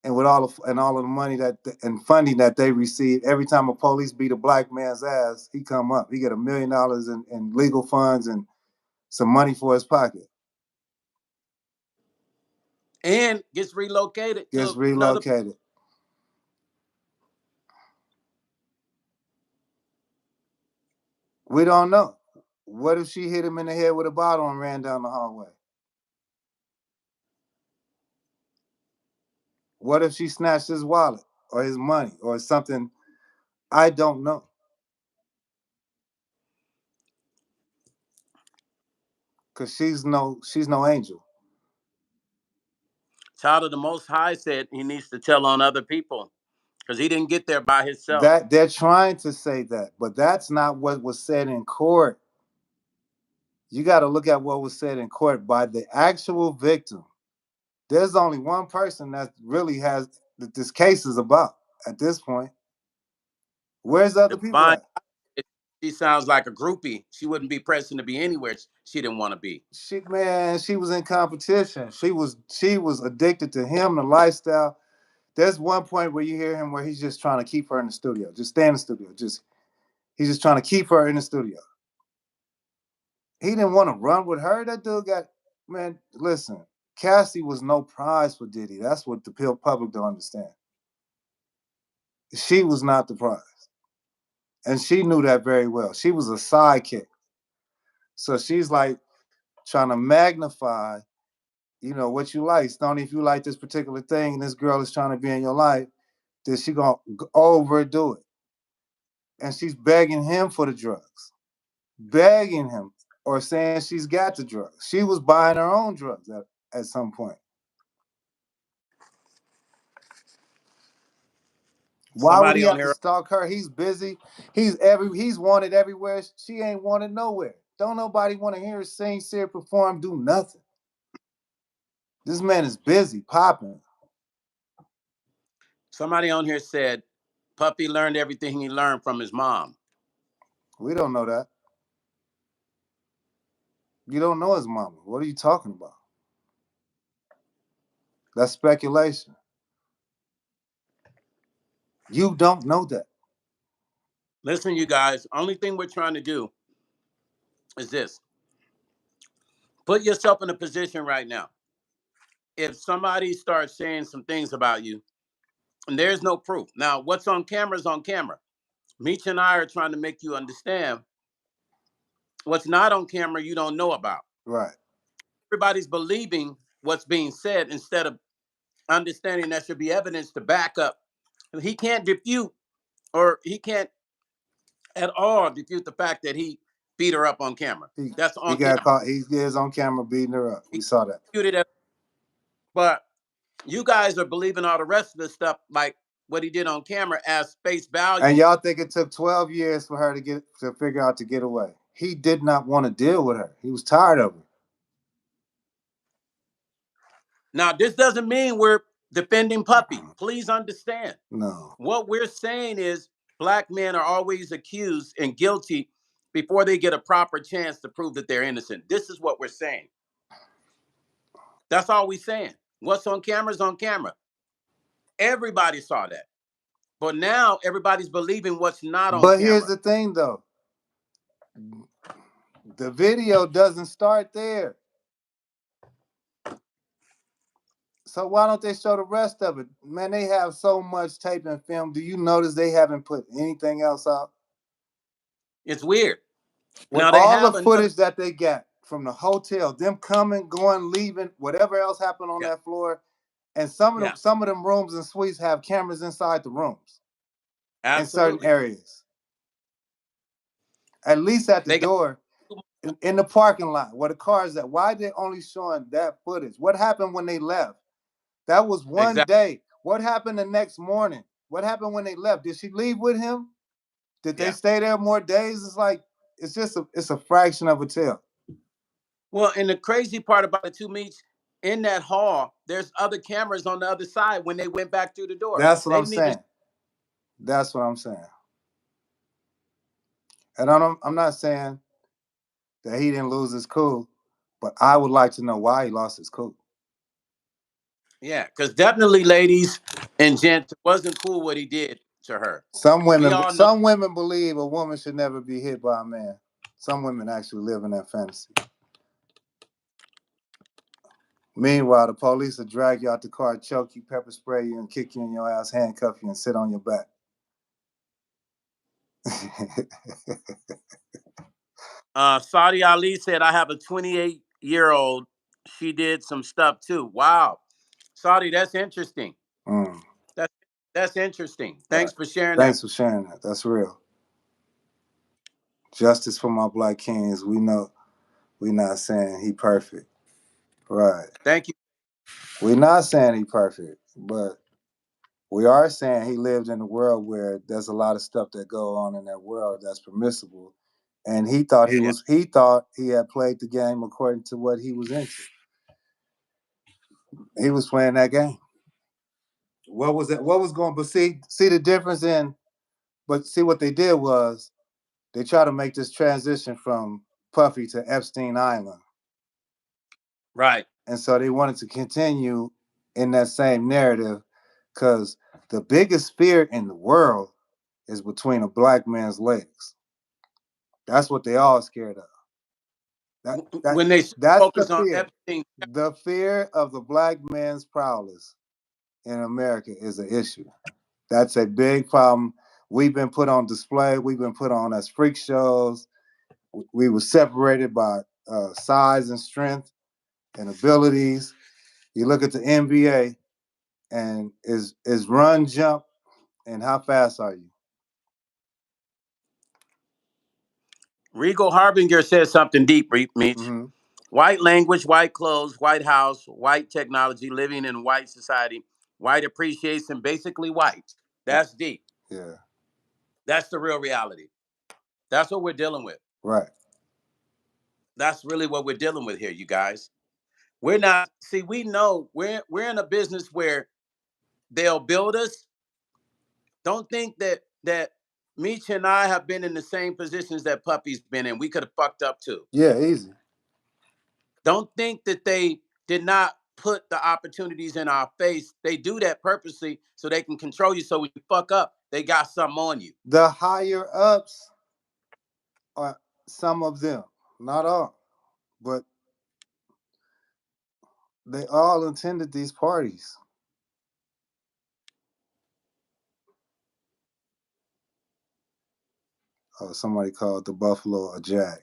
and with all of the money and funding that they receive every time a police beat a black man's ass, he come up. He get $1 million in legal funds and some money for his pocket. And gets relocated Gets to another. relocated. We don't know. What if she hit him in the head with a bottle and ran down the hallway? What if she snatched his wallet or his money or something? I don't know. Cause she's no angel. Child of the Most High said he needs to tell on other people because he didn't get there by himself. That they're trying to say that, but that's not what was said in court. You got to look at what was said in court by the actual victim. There's only one person that really has that this case is about at this point. Where's the other people Divine. at? She sounds like a groupie. She wouldn't be pressing to be anywhere she didn't want to be. She was in competition. She was addicted to him, the lifestyle. There's one point where you hear him where he's just trying to keep her in the studio. Just stay in the studio. He's just trying to keep her in the studio. He didn't want to run with her. That dude got, man, listen, Cassie was no prize for Diddy. That's what the public don't understand. She was not the prize. And she knew that very well. She was a sidekick. So she's like trying to magnify, what you like. Stoney, if you like this particular thing and this girl is trying to be in your life, then she going to overdo it. And she's begging him for the drugs. Begging him or saying she's got the drugs. She was buying her own drugs at some point. Why would Somebody he on have to here. stalk her? He's busy. He's wanted everywhere. She ain't wanted nowhere. Don't nobody want to hear her sing, sing, perform, do nothing. This man is busy, popping. Somebody on here said Puppy learned everything he learned from his mom. We don't know that. You don't know his mama. What are you talking about? That's speculation. You don't know that. Listen, you guys, only thing we're trying to do is this. Put yourself in a position right now. If somebody starts saying some things about you, and there's no proof. Now, what's on camera is on camera. Meech and I are trying to make you understand what's not on camera you don't know about. Right. Everybody's believing what's being said instead of understanding there should be evidence to back up. He can't defute, or he can't at all defute the fact that he beat her up on camera. That's He on got camera. caught. He is on camera beating her up. He We saw that. disputed it, but you guys are believing all the rest of the stuff, like what he did on camera, as face And value. y'all think it took 12 years for her to figure out to get away. He did not want to deal with her. He was tired of her. Now, this doesn't mean we're defending Puppy. Please understand. No. What we're saying is black men are always accused and guilty before they get a proper chance to prove that they're innocent. This is what we're saying. That's all we're saying. What's on camera is on camera. Everybody saw that. But now everybody's believing what's not on But here's camera. the thing, though. The video doesn't start there. So why don't they show the rest of it? Man, they have so much tape and film. Do you notice they haven't put anything else out? It's weird. With Now they all the have another. footage that they got from the hotel, them coming, going, leaving, whatever else happened on Yeah. that floor, and some of Yeah. them rooms and suites have cameras inside the rooms in certain Absolutely. areas. At least at the They got. door, in the parking lot where the cars at. Why are they only showing that footage? What happened when they left? That was one Exactly. day. What happened the next morning? What happened when they left? Did she leave with him? Did they Yeah. stay there more days? It's like it's a fraction of a tale. Well, and the crazy part about the two meets in that hall, there's other cameras on the other side when they went back through the door. That's what They I'm didn't even. saying. That's what I'm saying. And I'm not saying that he didn't lose his cool, but I would like to know why he lost his cool. Yeah, because definitely, ladies and gents, it wasn't cool what he did to her. Some We women, all know. some women believe a woman should never be hit by a man. Some women actually live in that fantasy. Meanwhile, the police will drag you out the car, choke you, pepper spray you, and kick you in your ass, handcuff you, and sit on your back. Saudi Ali said, I have a 28-year-old. She did some stuff too. Wow. Saudi, that's interesting. Mm, That's that's interesting. right. Thanks for sharing that. Thanks for sharing that. That's real. Justice for my black kings. We know we're not saying he perfect. Right. Thank you. We're not saying he perfect, but we are saying he lived in a world where there's a lot of stuff that go on in that world that's permissible. And he thought Yeah. he had played the game according to what he was into. He was playing that game. What was that? What was going? But see the difference in. But see what they did was they try to make this transition from Puffy to Epstein Island. Right. And so they wanted to continue in that same narrative because the biggest fear in the world is between a black man's legs. That's what they all scared of. When they That's the focus on fear. Epstein, The fear of the black man's prowess in America is an issue. That's a big problem. We've been put on display. We've been put on as freak shows. We were separated by size and strength and abilities. You look at the NBA and is run, jump, and how fast are you? Regal Harbinger says something deep, Meech. Mm-hmm. White language, white clothes, white house, white technology, living in white society, white appreciation, basically white. That's deep. Yeah. That's the real reality. That's what we're dealing with. Right. That's really what we're dealing with here, you guys. We're not, see, we know we're in a business where they'll build us. Don't think that Meech and I have been in the same positions that Puppy's been in. We could have fucked up too. Yeah, easy. Don't think that they did not put the opportunities in our face. They do that purposely so they can control you. So when you fuck up, they got something on you. The higher ups are some of them, not all, but they all attended these parties. Oh, somebody called the Buffalo a jag.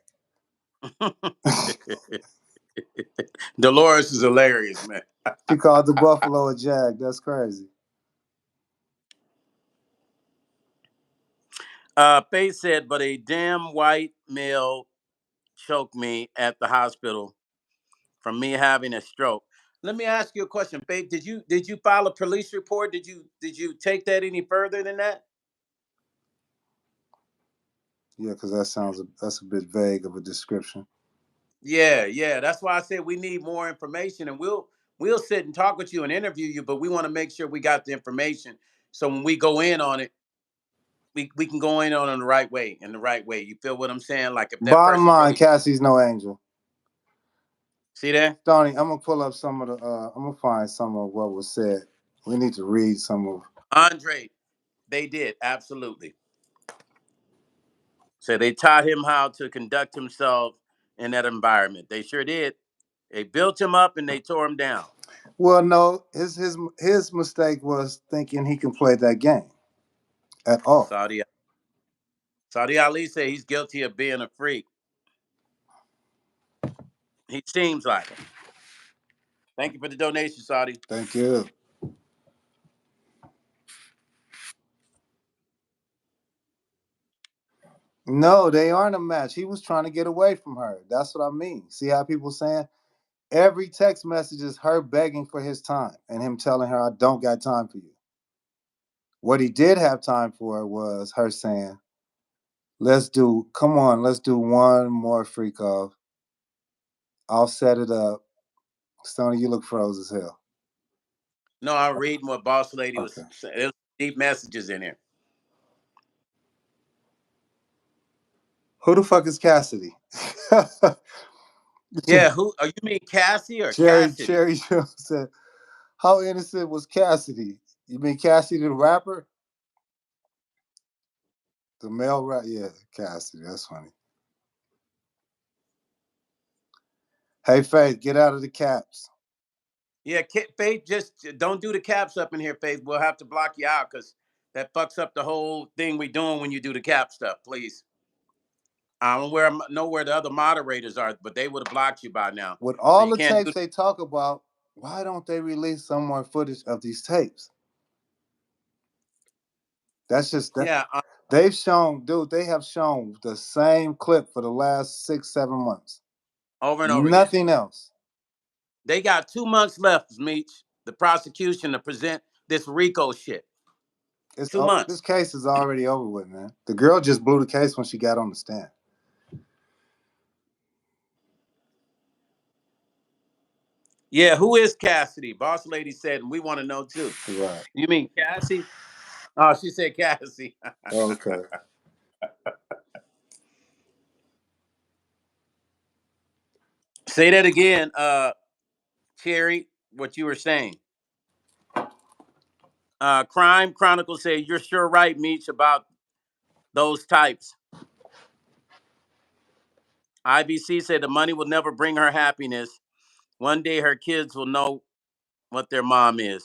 Dolores is hilarious, man. She called the Buffalo a jag. That's crazy. Faith said, but a damn white male choked me at the hospital from me having a stroke. Let me ask you a question, Faith. Did you file a police report? Did you take that any further than that? Yeah, because that's a bit vague of a description. Yeah. That's why I said we need more information, and we'll sit and talk with you and interview you, but we want to make sure we got the information. So when we go in on it, we can go in on it in the right way. You feel what I'm saying? Like if that Bottom person's line, really Cassie's no angel. see that? Donnie, I'm gonna pull up some of the. I'm gonna find some of what was said. We need to read some of. Andre, they did, absolutely. So they taught him how to conduct himself in that environment. They sure did. They built him up and they tore him down. Well, no, his mistake was thinking he can play that game at all. Saudi Ali said he's guilty of being a freak. He seems like it. Thank you for the donation, Saudi. Thank you. No, they aren't a match. He was trying to get away from her. That's what I mean. See how people saying every text message is her begging for his time and him telling her, "I don't got time for you." What he did have time for was her saying, come on, let's do one more freak off. I'll set it up. Stoney, you look froze as hell. No, I read what Boss Lady was Okay. saying. There's deep messages in here. Who the fuck is Cassidy? Yeah, who? Oh, you mean Cassie or Cherry Cassidy? Jones said, how innocent was Cassidy? You mean Cassidy the rapper? The male rap? Yeah, Cassidy. That's funny. Hey, Faith, get out of the caps. Yeah, Faith, just don't do the caps up in here, Faith. We'll have to block you out because that fucks up the whole thing we're doing when you do the cap stuff. Please. I don't know where the other moderators are, but they would have blocked you by now. With So all you the can't tapes do. they talk about, why don't they release some more footage of these tapes? That's just that. Yeah. They've shown, dude, they have shown the same clip for the last 6-7 months. Over and over again. Nothing else. They got 2 months left, Meech, the prosecution to present this RICO shit. 2 This months. case is already over with, man. The girl just blew the case when she got on the stand. Yeah, who is Cassidy? Boss Lady said, and we want to know too. Right. You mean Cassie? Oh, she said Cassie. Okay. Say that again, Cherry. What you were saying? Crime Chronicle said you're sure right, Meech, about those types. IBC said the money will never bring her happiness. One day her kids will know what their mom is.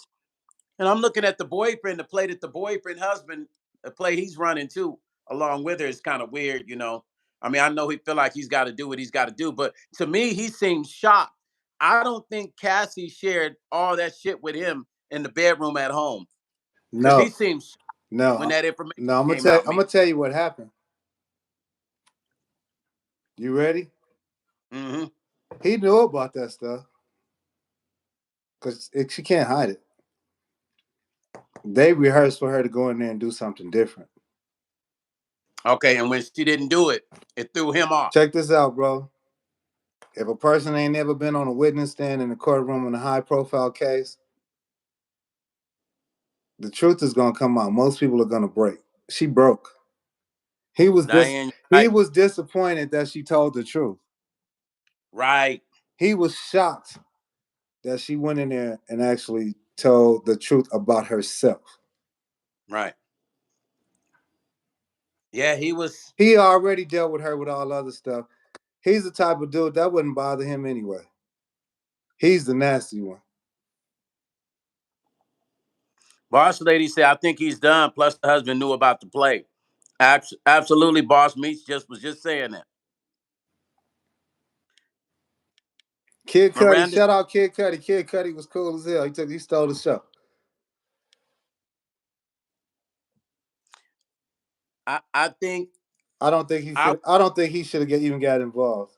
And I'm looking at the boyfriend, the play that the boyfriend husband, the play he's running too, along with her is kind of weird, you know. I mean, I know he feel like he's got to do what he's got to do, but to me, he seems shocked. I don't think Cassie shared all that shit with him in the bedroom at home because he No, seems shocked when no, that information no. came out. I'm Me, gonna tell you what happened. You ready? mm-hmm. He knew about that stuff because she can't hide it. They rehearsed for her to go in there and do something different. Okay, and when she didn't do it, it threw him off. Check this out, bro. If a person ain't never been on a witness stand in a courtroom in a high profile case, the truth is gonna come out. Most people are gonna break. She broke. Diane, He right, was disappointed that she told the truth. right, He was shocked that she went in there and actually told the truth about herself. right. Yeah, he was. He already dealt with her with all other stuff. He's the type of dude that wouldn't bother him anyway. He's the nasty one. Boss lady said, I think he's done. Plus, the husband knew about the play. Absolutely, Boss Meets was just saying that. Kid Cudi, Miranda, shout out Kid Cudi. Kid Cudi was cool as hell. He stole the show. I think I don't think he I should. I don't think he should have even got involved.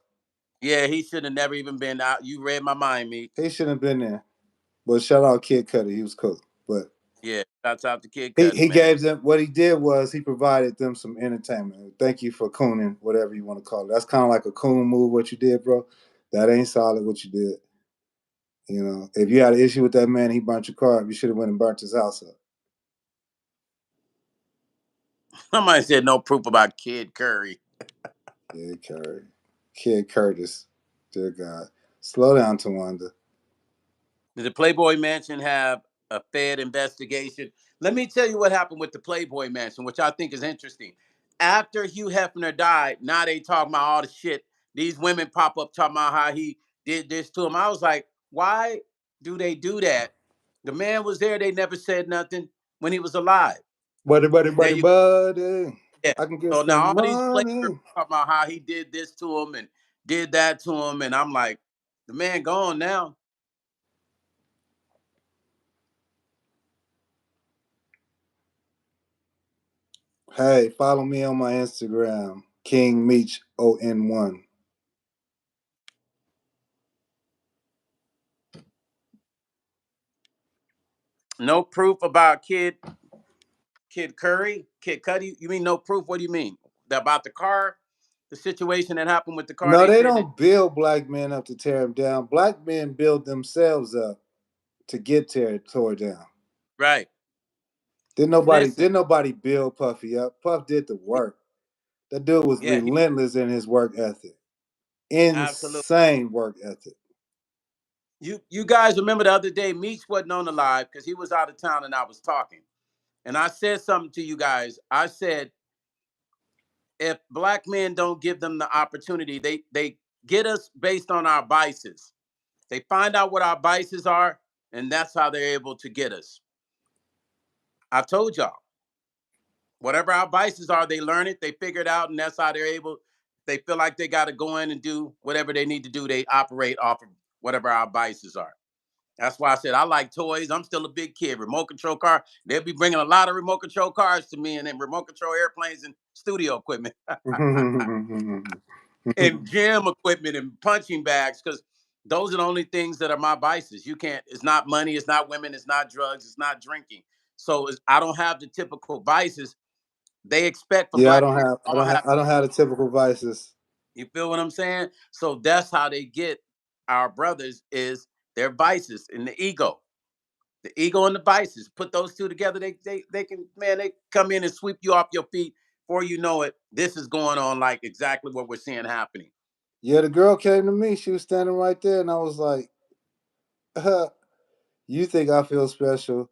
yeah, he should have never even been out. You read my mind, me. He shouldn't have been there. But shout out Kid Cudi. He was cool. But Yeah, shouts out to Kid Cudi, he man. gave them what he did was he provided them some entertainment. Thank you for cooning, whatever you want to call it. That's kind of like a coon move. What you did, bro. That ain't solid. What you did. You know, if you had an issue with that man, he burnt your car up. You should have went and burnt his house up. Somebody said no proof about Kid Curry. Kid Curry, Kid Curtis. Dear God, slow down, Tawanda. Did the Playboy Mansion have a Fed investigation? Let me tell you what happened with the Playboy Mansion, which I think is interesting. After Hugh Hefner died, now they talking about all the shit. These women pop up talking about how he did this to him. I was like, why do they do that? The man was there. They never said nothing when he was alive. There you go. Buddy. Yeah. I can get So now some all these players are money. talking about how he did this to him and did that to him. And I'm like, the man gone now. Hey, follow me on my Instagram, King Meech ON1. No proof about Kid Curry, Kid Cudi. You mean no proof? What do you mean? About the car, the situation that happened with the car? No, They they said that don't build black men up to tear them down. Black men build themselves up to get tore down. right. Didn't Listen, nobody build Puffy up. Puff did the work. That dude was yeah, relentless in his work ethic. absolutely. Insane work ethic. You guys remember the other day, Meech wasn't on the live because he was out of town and I was talking. And I said something to you guys. I said, if black men don't give them the opportunity, they get us based on our biases. They find out what our biases are, and that's how they're able to get us. I told y'all, whatever our vices are, they learn it, they figure it out, and that's how they're able. They feel like they got to go in and do whatever they need to do. They operate off of whatever our vices are. That's why I said I like toys. I'm still a big kid. Remote control car. They'll be bringing a lot of remote control cars to me, and then remote control airplanes and studio equipment, and gym equipment and punching bags, because those are the only things that are my vices. You can't. It's not money. It's not women. It's not drugs. It's not drinking. So I don't have the typical vices they expect from Yeah, black men. I don't have. I don't have the typical vices. You feel what I'm saying? So that's how they get our brothers is their vices and the ego. The ego and the vices. Put those two together, they can, man, they come in and sweep you off your feet before you know it. This is going on like exactly what we're seeing happening. Yeah, the girl came to me. She was standing right there, and I was like, "You think I feel special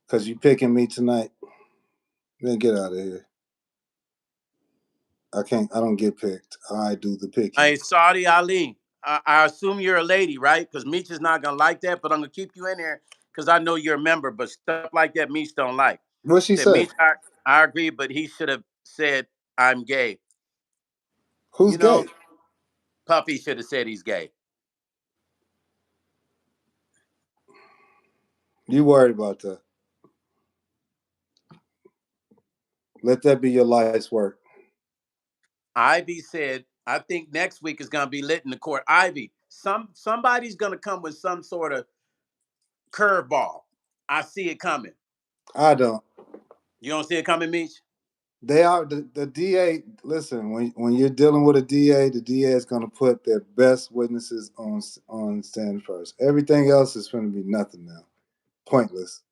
because you picking me tonight? Then get out of here. I can't. I don't get picked. I do the picking." Hey, Saudi Ali, I assume you're a lady, right? Because Meech is not gonna like that, but I'm gonna keep you in there because I know you're a member. But stuff like that, Meech don't like. What she Said say? Meech, I agree, but he should have said I'm gay. Who's You know, gay? Puffy should have said he's gay. You worried about that? Let that be your life's work. Ivy said, I think next week is gonna be lit in the court. Ivy, somebody's gonna come with some sort of curveball. I see it coming. I don't. You don't see it coming, Meech? They are the DA. Listen, when you're dealing with a DA, the DA is going to put their best witnesses on stand first. Everything else is going to be nothing now, pointless.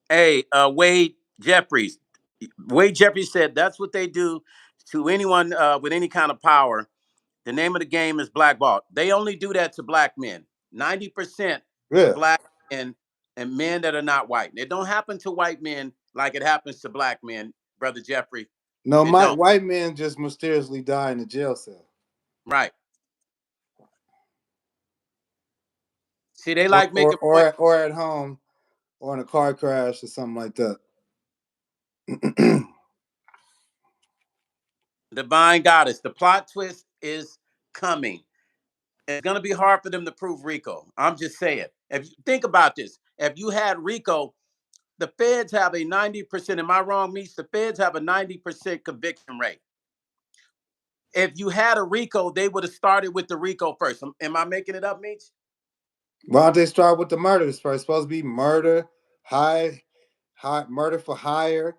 Hey, Wade Jeffries. Wade Jeffries said that's what they do to anyone with any kind of power. The name of the game is blackball. They only do that to black men. 90% Yeah. black men and men that are not white. It don't happen to white men like it happens to black men, brother Jeffrey. No, It my don't. white men just mysteriously die in a jail cell, Right. See, they like making point. or at home, or in a car crash or something like that. Divine Goddess. The plot twist is coming. It's gonna be hard for them to prove Rico. I'm just saying. If you think about this, if you had Rico, the feds have a 90%. Am I wrong, Meech? The feds have a 90% conviction rate. If you had a Rico, they would have started with the Rico first. Am I making it up, Meech? Why don't they start with the murders first? It's supposed to be murder, murder for hire.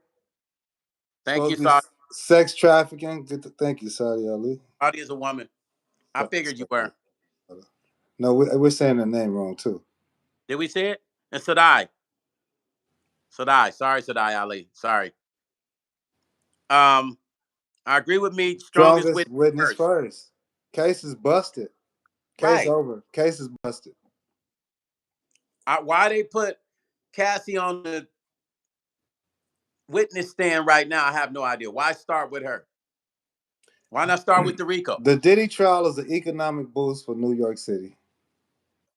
Thank you, Supposed to be Saudi. sex trafficking. Thank you, Saudi Ali. Saudi is a woman. I figured you were. No, we're saying the name wrong too. Did we say it? And Sadai. Sadai. Sorry, Sadai Ali. Sorry. Um, I agree with me. Strongest Strongest witness witness first. first. Case is busted. Case Right. over. Case is busted. Why they put Cassie on the witness stand right now, I have no idea. Why start with her? Why not start with the Rico? The Diddy trial is an economic boost for New York City.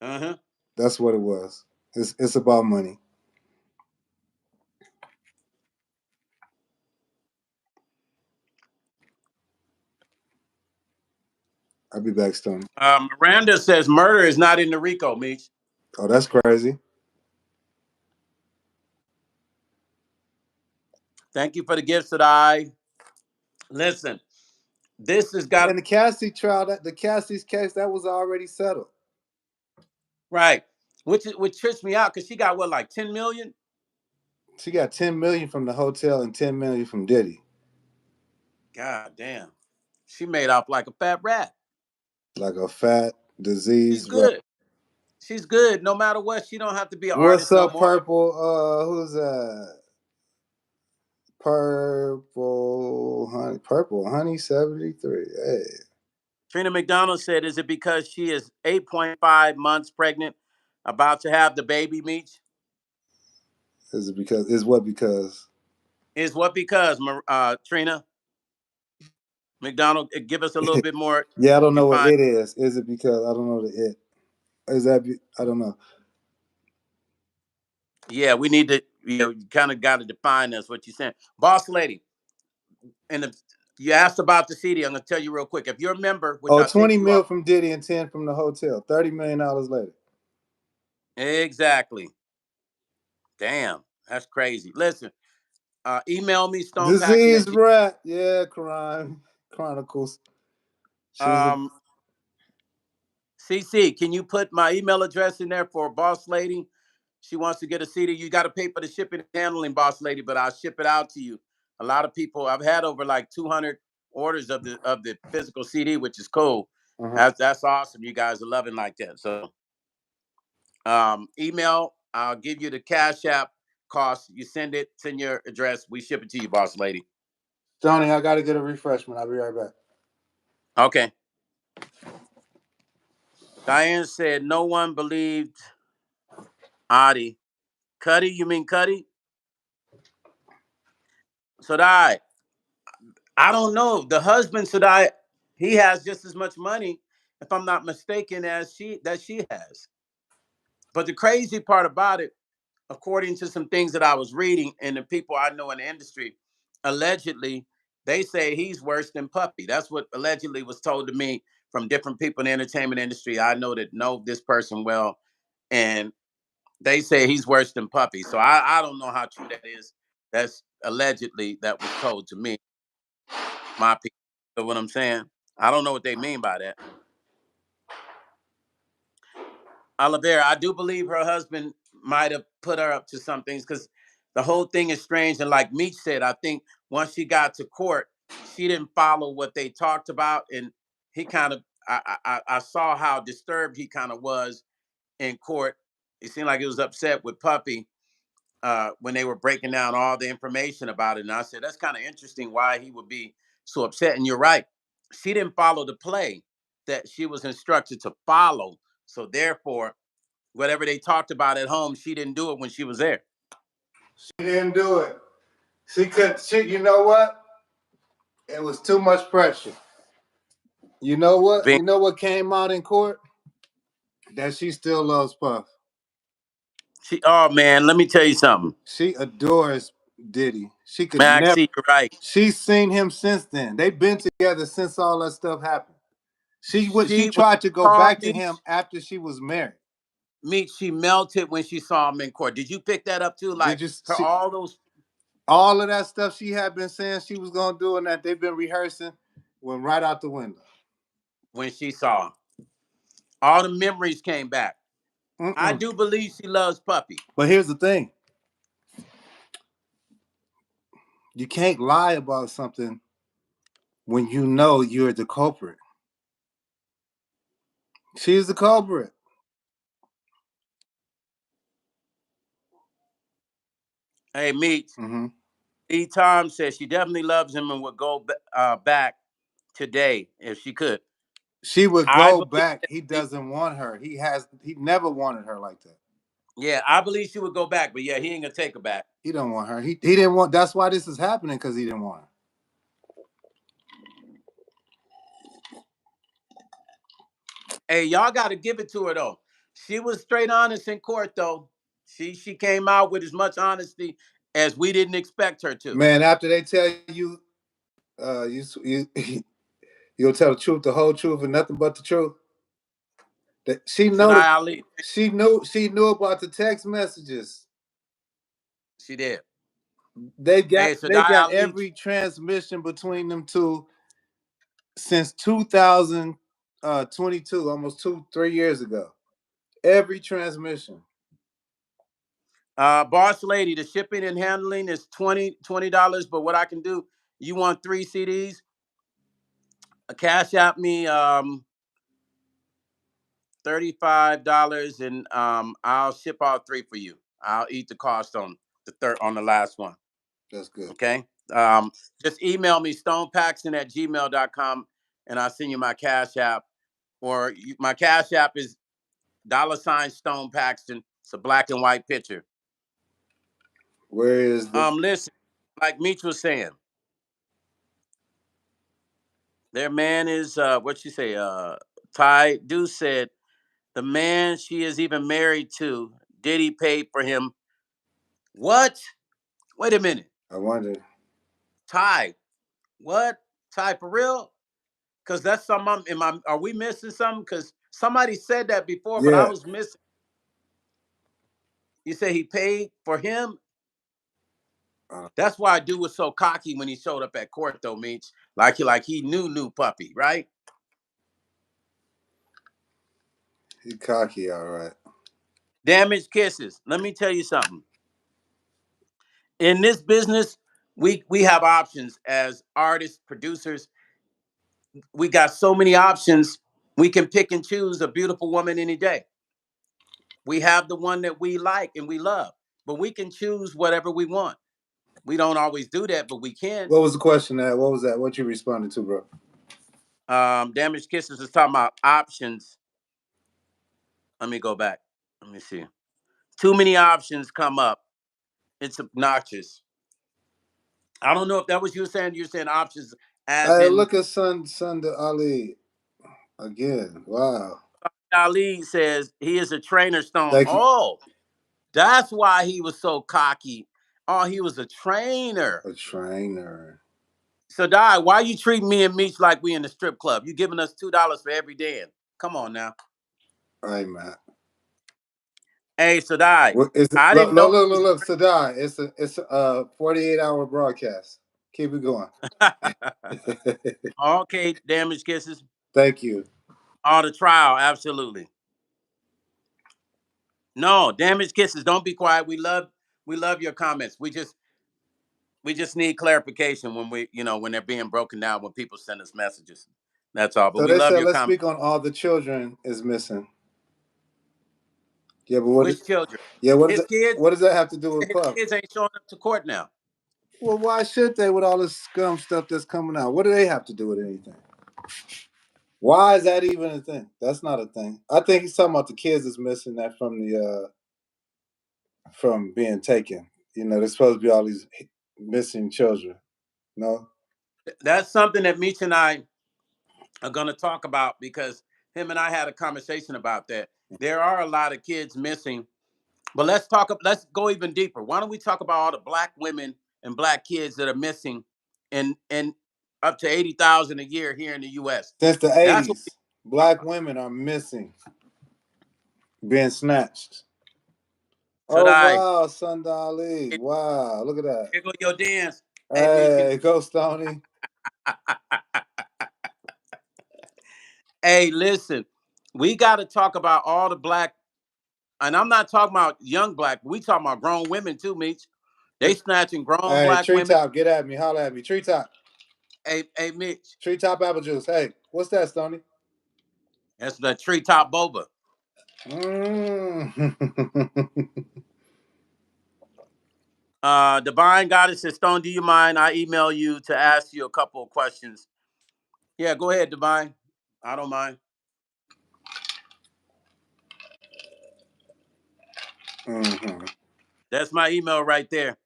Uh-huh. That's what it was. It's about money. I'll be back, Stone. Miranda says murder is not in the Rico, Meech. Oh, that's crazy. Thank you for the gifts that I listen. This has got And the Cassie trial, the Cassie's case, that was already settled. right, which trips me out because she got what, like 10 million? She got 10 million from the hotel and 10 million from Diddy. God damn, she made off like a fat rat. Like a fat, She's diseased rat. good. She's good. No matter what, she don't have to be an What's artist no up, more. Purple? Who's that? Purple Honey 73. Hey. Trina McDonald said, "Is it because she is 8.5 months pregnant, about to have the baby, Meech? Is it because? Is what because? Is what because, Trina McDonald? Give us a little bit more Yeah, I don't know what defined. it is. Is it because I don't know the it? Is that? I don't know. Yeah, we need to. You kind of got to define this. What you saying, boss lady? And if you asked about the CD, I'm going to tell you real quick. If you're a member, which Oh, I think 20 you are, mil from Diddy and 10 from the hotel. $30 million later. exactly. Damn, that's crazy. Listen, email me stonepaxton at Disease rat. Yeah, crime chronicles. She's a. um CC. Can you put my email address in there for boss lady? She wants to get a CD. You got to pay for the shipping and handling, boss lady, but I'll ship it out to you. A lot of people. I've had over like 200 orders of the physical CD, which is cool. That's awesome. You guys are loving like that. So email. I'll give you the Cash App cost. You send it. Send your address. We ship it to you, boss lady. Johnny, I got to get a refreshment. I'll be right back. Okay. Diane said no one believed Adi. Cuddy, you mean Cuddy? So I don't know. The husband Sadai, he has just as much money, if I'm not mistaken, as she has. But the crazy part about it, according to some things that I was reading and the people I know in the industry, allegedly they say he's worse than Puppy. That's what allegedly was told to me from different people in the entertainment industry. I know that know this person well, and they say he's worse than Puppy. So I don't know how true that is. That's allegedly that was told to me. My people. So what I'm saying, I don't know what they mean by that. Olivera, I do believe her husband might have put her up to some things because the whole thing is strange. And like Meech said, I think once she got to court, she didn't follow what they talked about, and he kind of I saw how disturbed he kind of was in court. It seemed like he was upset with Puppy when they were breaking down all the information about it. And I said, that's kind of interesting why he would be so upset. And you're right. She didn't follow the play that she was instructed to follow. So therefore, whatever they talked about at home, she didn't do it when she was there. She didn't do it. She could. You know what? It was too much pressure. You know what? Being, You know what came out in court? That she still loves Puff. oh man, let me tell you something. She adores Diddy. She could never. Maxie, you're right. She's seen him since then. They've been together since all that stuff happened. She When tried to she go saw back to him after she was married. Meech, she melted when she saw him in court. Did you pick that up too? Like Did you her, see all of that stuff she had been saying she was gonna do and that they've been rehearsing went right out the window when she saw him. All the memories came back. I do believe she loves Puppy. But here's the thing: you can't lie about something when you know you're the culprit. She's the culprit. Hey, Meech. Mm-hmm. E. Tom says she definitely loves him and would go back today if she could. She would I go believe back. He doesn't want her. He never wanted her like that. yeah, I believe she would go back, but yeah, he ain't gonna take her back. He don't want her. He didn't want. That's why this is happening, because he didn't want her. Hey, y'all got to give it to her though. She was straight honest in court though. She came out with as much honesty as we didn't expect her to. Man, after they tell you, you you'll tell the truth, the whole truth, and nothing but the truth. That Sadai Ali, she knew about the text messages. she did. They Hey, got Sadai Ali, every transmission between them two since 2022, almost 3 years ago. Every transmission. boss lady, the shipping and handling is $20. But what I can do, you want 3 CDs? Cash app me $35 and I'll ship all 3 for you. I'll eat the cost on the last one. That's good. Okay. Just email me stonepaxton@gmail.com and I'll send you my cash app. Or my cash app is $Stone Paxton. It's a black and white picture. Where is the Listen, like Meech was saying, their man is what you say, Ty Deuce said the man she is even married to, Diddy paid for him. What? Wait a minute. I wonder. Ty, what? Ty for real? Because that's something. Are we missing something? Because somebody said that before, but I Yeah. was missing. You say he paid for him? That's why dude was so cocky when he showed up at court, though, Meech. Like he knew Puppy, right? He cocky, all right. Damaged kisses. Let me tell you something. In this business, we have options as artists, producers. We got so many options. We can pick and choose a beautiful woman any day. We have the one that we like and we love, but we can choose whatever we want. We don't always do that, but we can. What was the question? What was that? What you responded to, bro? Damaged Kisses is talking about options. Let me go back. Let me see. Too many options come up. It's obnoxious. I don't know if that was you saying. You're saying options as Hey, in look at Sunday Ali again. Wow. Ali says he is a trainer stone. Thank you. Oh, that's why he was so cocky. Oh, he was a trainer. A trainer. So, Di, why you treat me and Meech like we in the strip club? You giving us $2 for every dance. Come on now. Hey, man. Hey, so Di, What is it? I Look, didn't look, know look, he look, look. Sadai, it's a 48-hour broadcast. Keep it going. was. Okay, Damaged Kisses. Thank you. All the trial, absolutely. No, Damaged Kisses. Don't be quiet. We love your comments. We just need clarification when when they're being broken down when people send us messages. That's all. But So we they love said, your let's comments. speak on all the children is missing. Yeah, but what? Which children? Yeah, what does His that? kids. What does that have to do with His Puff? kids ain't showing up to court now. Well, why should they with all this scum stuff that's coming out? What do they have to do with anything? Why is that even a thing? That's not a thing. I think he's talking about the kids that's missing that from being taken. There's supposed to be all these missing children. No, That's something that Meech and I are going to talk about because him and I had a conversation about that. There are a lot of kids missing, but let's go even deeper. Why don't we talk about all the black women and black kids that are missing and up to 80,000 a year here in the US. since the That's what we '80s, talk black about. women are missing, being snatched. So Oh I wow, Sundali. Wow, look at that. here go your dance. Hey Michi. Hey, go Stoney. Hey, listen, we got to talk about all the black, and I'm not talking about young black. We talking about grown women too, Meech. They snatching grown Hey, black women. treetop, get at me, holla at me, treetop, Hey, Mitch. treetop apple juice. Hey, what's that, Stoney? That's the treetop boba. Mm. Divine Goddess says, Stone, do you mind? I email you to ask you a couple of questions. Yeah, go ahead, Divine. I don't mind. Mm-hmm. That's my email right there.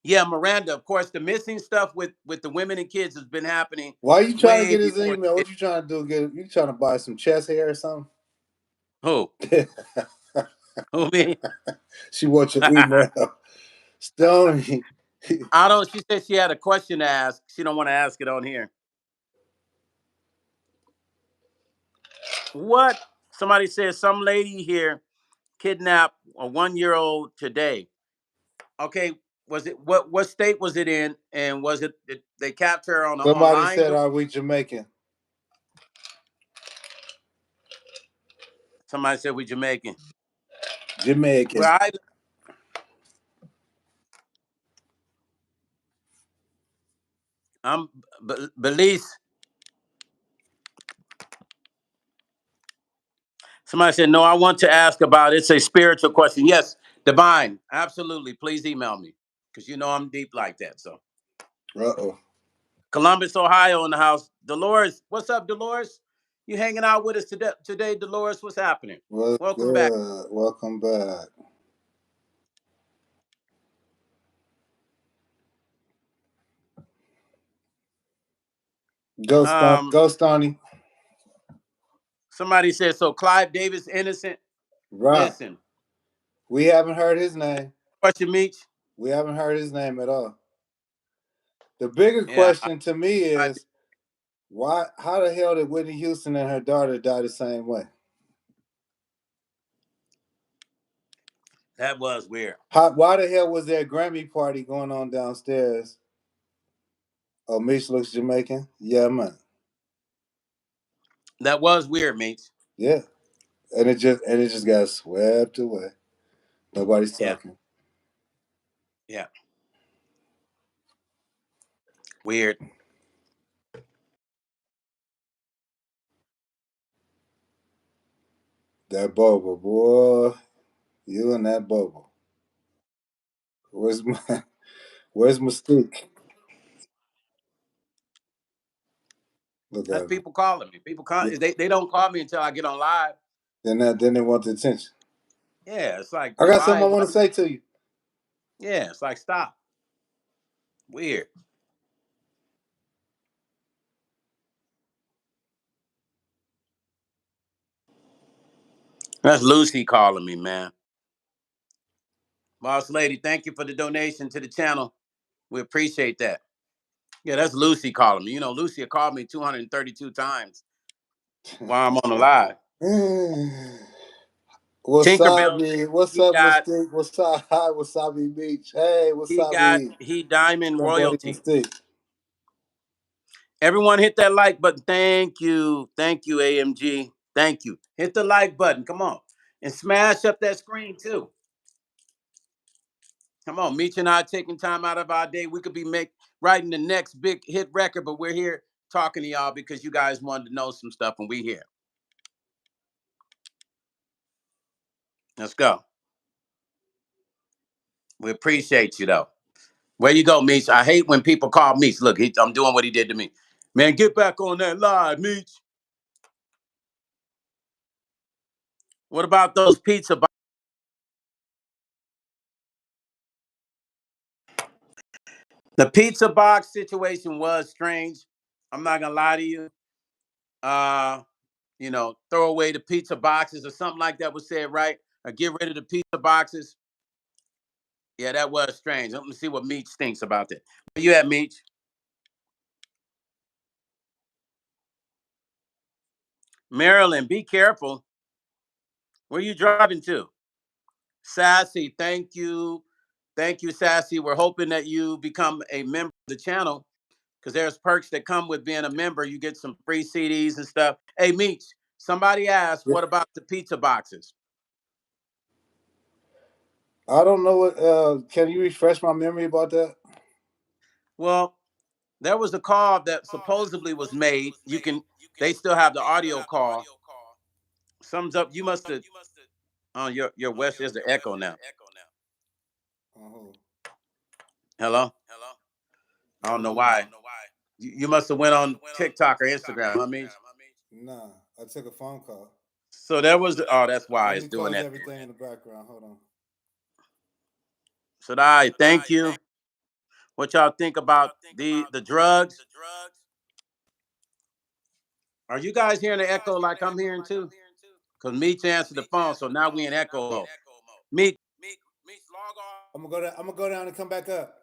Yeah, Miranda. Of course, the missing stuff with the women and kids has been happening Why you trying to way get his before email? the What kids. you trying to do? You trying to buy some chest hair or something? Who? Who me? She wants your email, Stoney. I don't. She said she had a question to ask. She don't want to ask it on here. What? Somebody says some lady here kidnapped a 1-year-old today. Okay, was it what state was it in? And was it they captured her on an Somebody online? said, "Are we Jamaican?" Somebody said we Jamaican. Jamaican. Where I I'm Belize. Somebody said no. I want to ask about it's a spiritual question. Yes, divine. Absolutely. Please email me because you know I'm deep like that. So Uh-oh. Columbus, Ohio, in the house. Dolores, what's up, Dolores? You hanging out with us today, Dolores? What's happening? Well, Welcome back. good. Welcome back. Um, Go, Stoney. somebody said so. Clive Davis innocent. Right. Listen, We haven't heard his name. question Meech. We haven't heard his name at all. The bigger Yeah, question to me is why? How the hell did Whitney Houston and her daughter die the same way? that was weird. Why the hell was there a Grammy party going on downstairs? Oh, Mish looks Jamaican. Yeah, man. That was weird, Meech. Yeah, and it just got swept away. Nobody's Yeah, talking. yeah, weird. That bubble, boy. You and that bubble. Where's my Where's Mystique? Look That's at them. people calling me. People call they don't call me until I get on live. Then they want the attention. Yeah, it's like I got something why? I want to say to you. Yeah, it's like stop. Weird. That's Lucy calling me, man. Boss lady, thank you for the donation to the channel. We appreciate that. Yeah, that's Lucy calling me. You know, Lucy had called me 232 times while I'm on the live. Tinkerbell Wasabi, said what's up, Mystique? What's up? Hi, Wasabi Beach. Hey, Wasabi. he diamond What's up, buddy? royalty. Mystique. Everyone hit that like button. Thank you. Thank you, AMG. Thank you. Hit the like button. Come on. And smash up that screen too. Come on. Meech and I taking time out of our day. We could be writing the next big hit record, but we're here talking to y'all because you guys wanted to know some stuff and we here. Let's go. We appreciate you though. Where you go, Meech? I hate when people call Meech. Look, I'm doing what he did to me. Man, get back on that live, Meech. What about those pizza boxes? The pizza box situation was strange. I'm not gonna lie to you. Uh, throw away the pizza boxes or something like that was said, right? Or get rid of the pizza boxes. Yeah, that was strange. Let me see what Meech thinks about that. Where you at, Meech? Maryland, be careful. Where you driving to? Sassy, thank you. Thank you, Sassy. We're hoping that you become a member of the channel because there's perks that come with being a member. You get some free CDs and stuff. Hey, Meech, somebody asked, what about the pizza boxes? I don't know what. Can you refresh my memory about that? Well, there was a call that supposedly was made. They still have the audio call. Sums up, you must have, oh, your West is the echo now. Oh, Hello? I don't know why. You must have went on TikTok or Instagram, I mean. nah, I took a phone call. So there was, that's why Let it's me doing close that. everything in the background. Hold on. So I thank you. What y'all think about the drugs? Are you guys hearing the echo like I'm hearing too? Because Meech answered the phone, so now we in echo mode. Meech, log off. I'm gonna go down and come back up.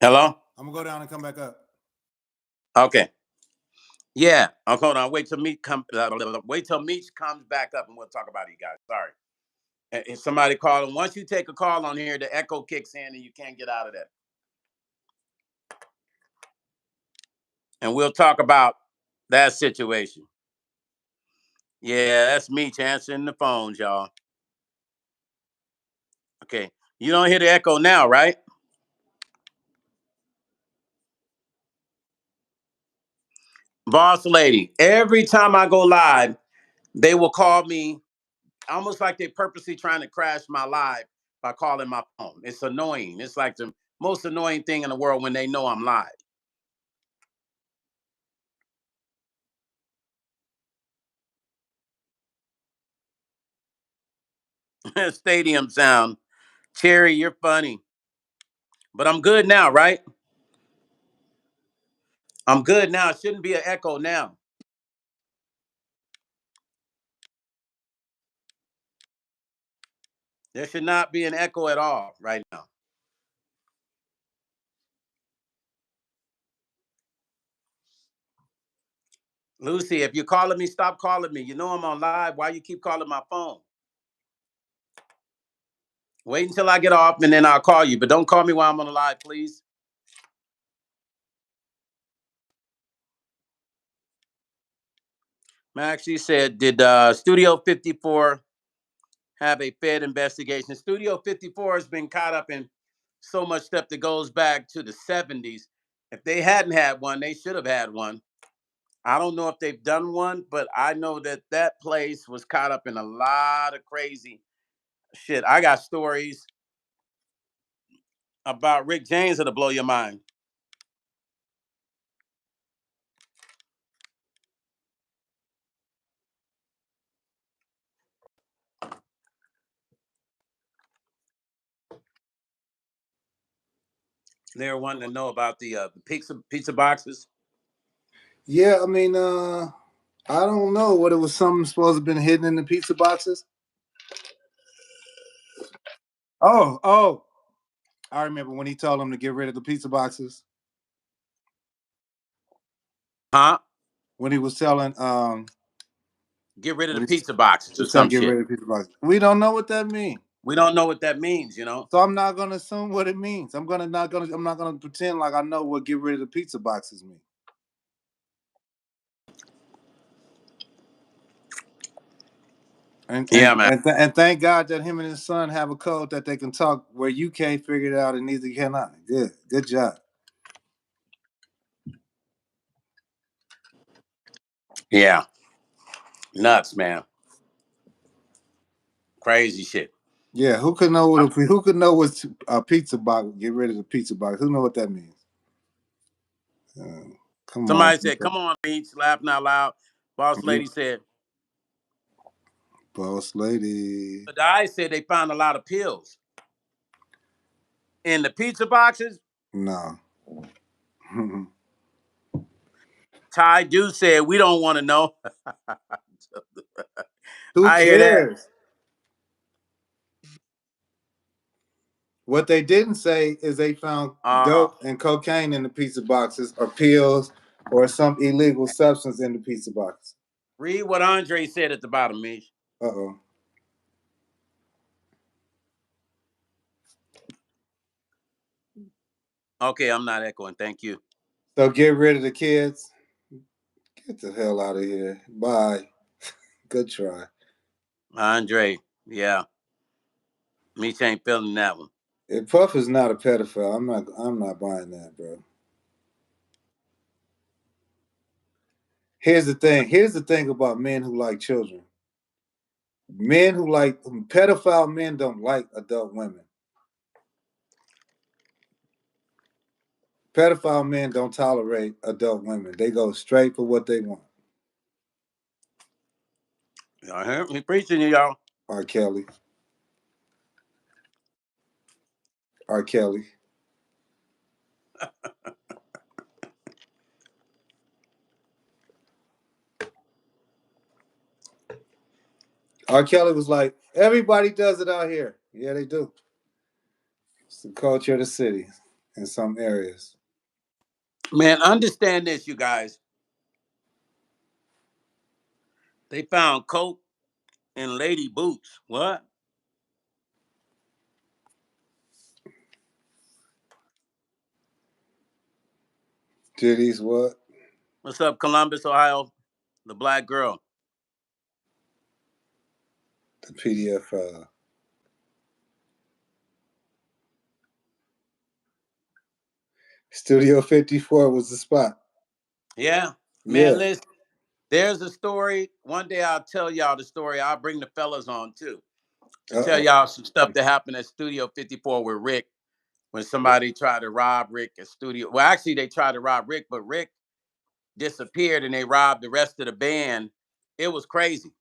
Hello? I'm gonna go down and come back up. Okay. Yeah. Oh, hold on. Wait till Meech comes back up and we'll talk about it, you guys. Sorry. If somebody calling, once you take a call on here, the echo kicks in and you can't get out of that. And we'll talk about that situation. Yeah, that's Meech answering the phones, y'all. Okay. You don't hear the echo now, right? Boss lady, every time I go live, they will call me almost like they're purposely trying to crash my live by calling my phone. It's annoying. It's like the most annoying thing in the world when they know I'm live. Stadium sound. Cherry, you're funny. But I'm good now, right? I'm good now. It shouldn't be an echo now. There should not be an echo at all right now. Lucy, if you're calling me, stop calling me. You know I'm on live. Why you keep calling my phone? Wait until I get off and then I'll call you. But don't call me while I'm on the live, please. Max, she said, did Studio 54 have a Fed investigation? Studio 54 has been caught up in so much stuff that goes back to the 70s. If they hadn't had one, they should have had one. I don't know if they've done one, but I know that that place was caught up in a lot of crazy shit. I got stories about Rick James that'll blow your mind. They're wanting to know about the pizza boxes. Yeah, I mean, I don't know what it was. Something supposed to have been hidden in the pizza boxes. Oh, I remember when he told them to get rid of the pizza boxes. Huh? When he was telling, Get rid of the when pizza boxes he or was telling some get shit. rid of the pizza boxes. We don't know what that means. We don't know what that means, you know. So I'm not gonna assume what it means. I'm not gonna pretend like I know what get rid of the pizza boxes mean. And Yeah, man. and thank God that him and his son have a code that they can talk where you can't figure it out and neither can I. Good job. Yeah, nuts, man. Crazy shit. Yeah, who could know what a pizza box? Get rid of the pizza box. Who know what that means? Uh, come on, Somebody said, "Come on, Meech, laughing out loud." Boss lady said, boss lady. "The I said they found a lot of pills in the pizza boxes." No. Ty Do said, "We don't want to know." Who I hear that. cares? What they didn't say is they found Uh, dope and cocaine in the pizza boxes, or pills, or some illegal substance in the pizza box. Read what Andre said at the bottom, Meech. Uh-oh. Okay, I'm not echoing. Thank you. So get rid of the kids. Get the hell out of here. Bye. Good try. Andre, yeah. Meech ain't feeling that one. If Puff is not a pedophile, I'm not buying that, bro. Here's the thing. Here's the thing about men who like children. Men who like pedophile men don't like adult women. Pedophile men don't tolerate adult women. They go straight for what they want. Y'all hear me preaching to y'all. R. Kelly. R. Kelly. R. Kelly was like, everybody does it out here. Yeah, they do. It's the culture of the city in some areas. Man, understand this, you guys. They found coke in lady boots. What? Diddy's what? What's up, Columbus, Ohio? The black girl. The PDF. Studio 54 was the spot. Yeah. Man, Yeah. listen, there's a story. One day I'll tell y'all the story. I'll bring the fellas on too to tell Uh-oh. y'all some stuff that happened at Studio 54 with Rick when somebody tried to rob Rick at Studio. Well, actually, they tried to rob Rick, but Rick disappeared and they robbed the rest of the band. It was crazy.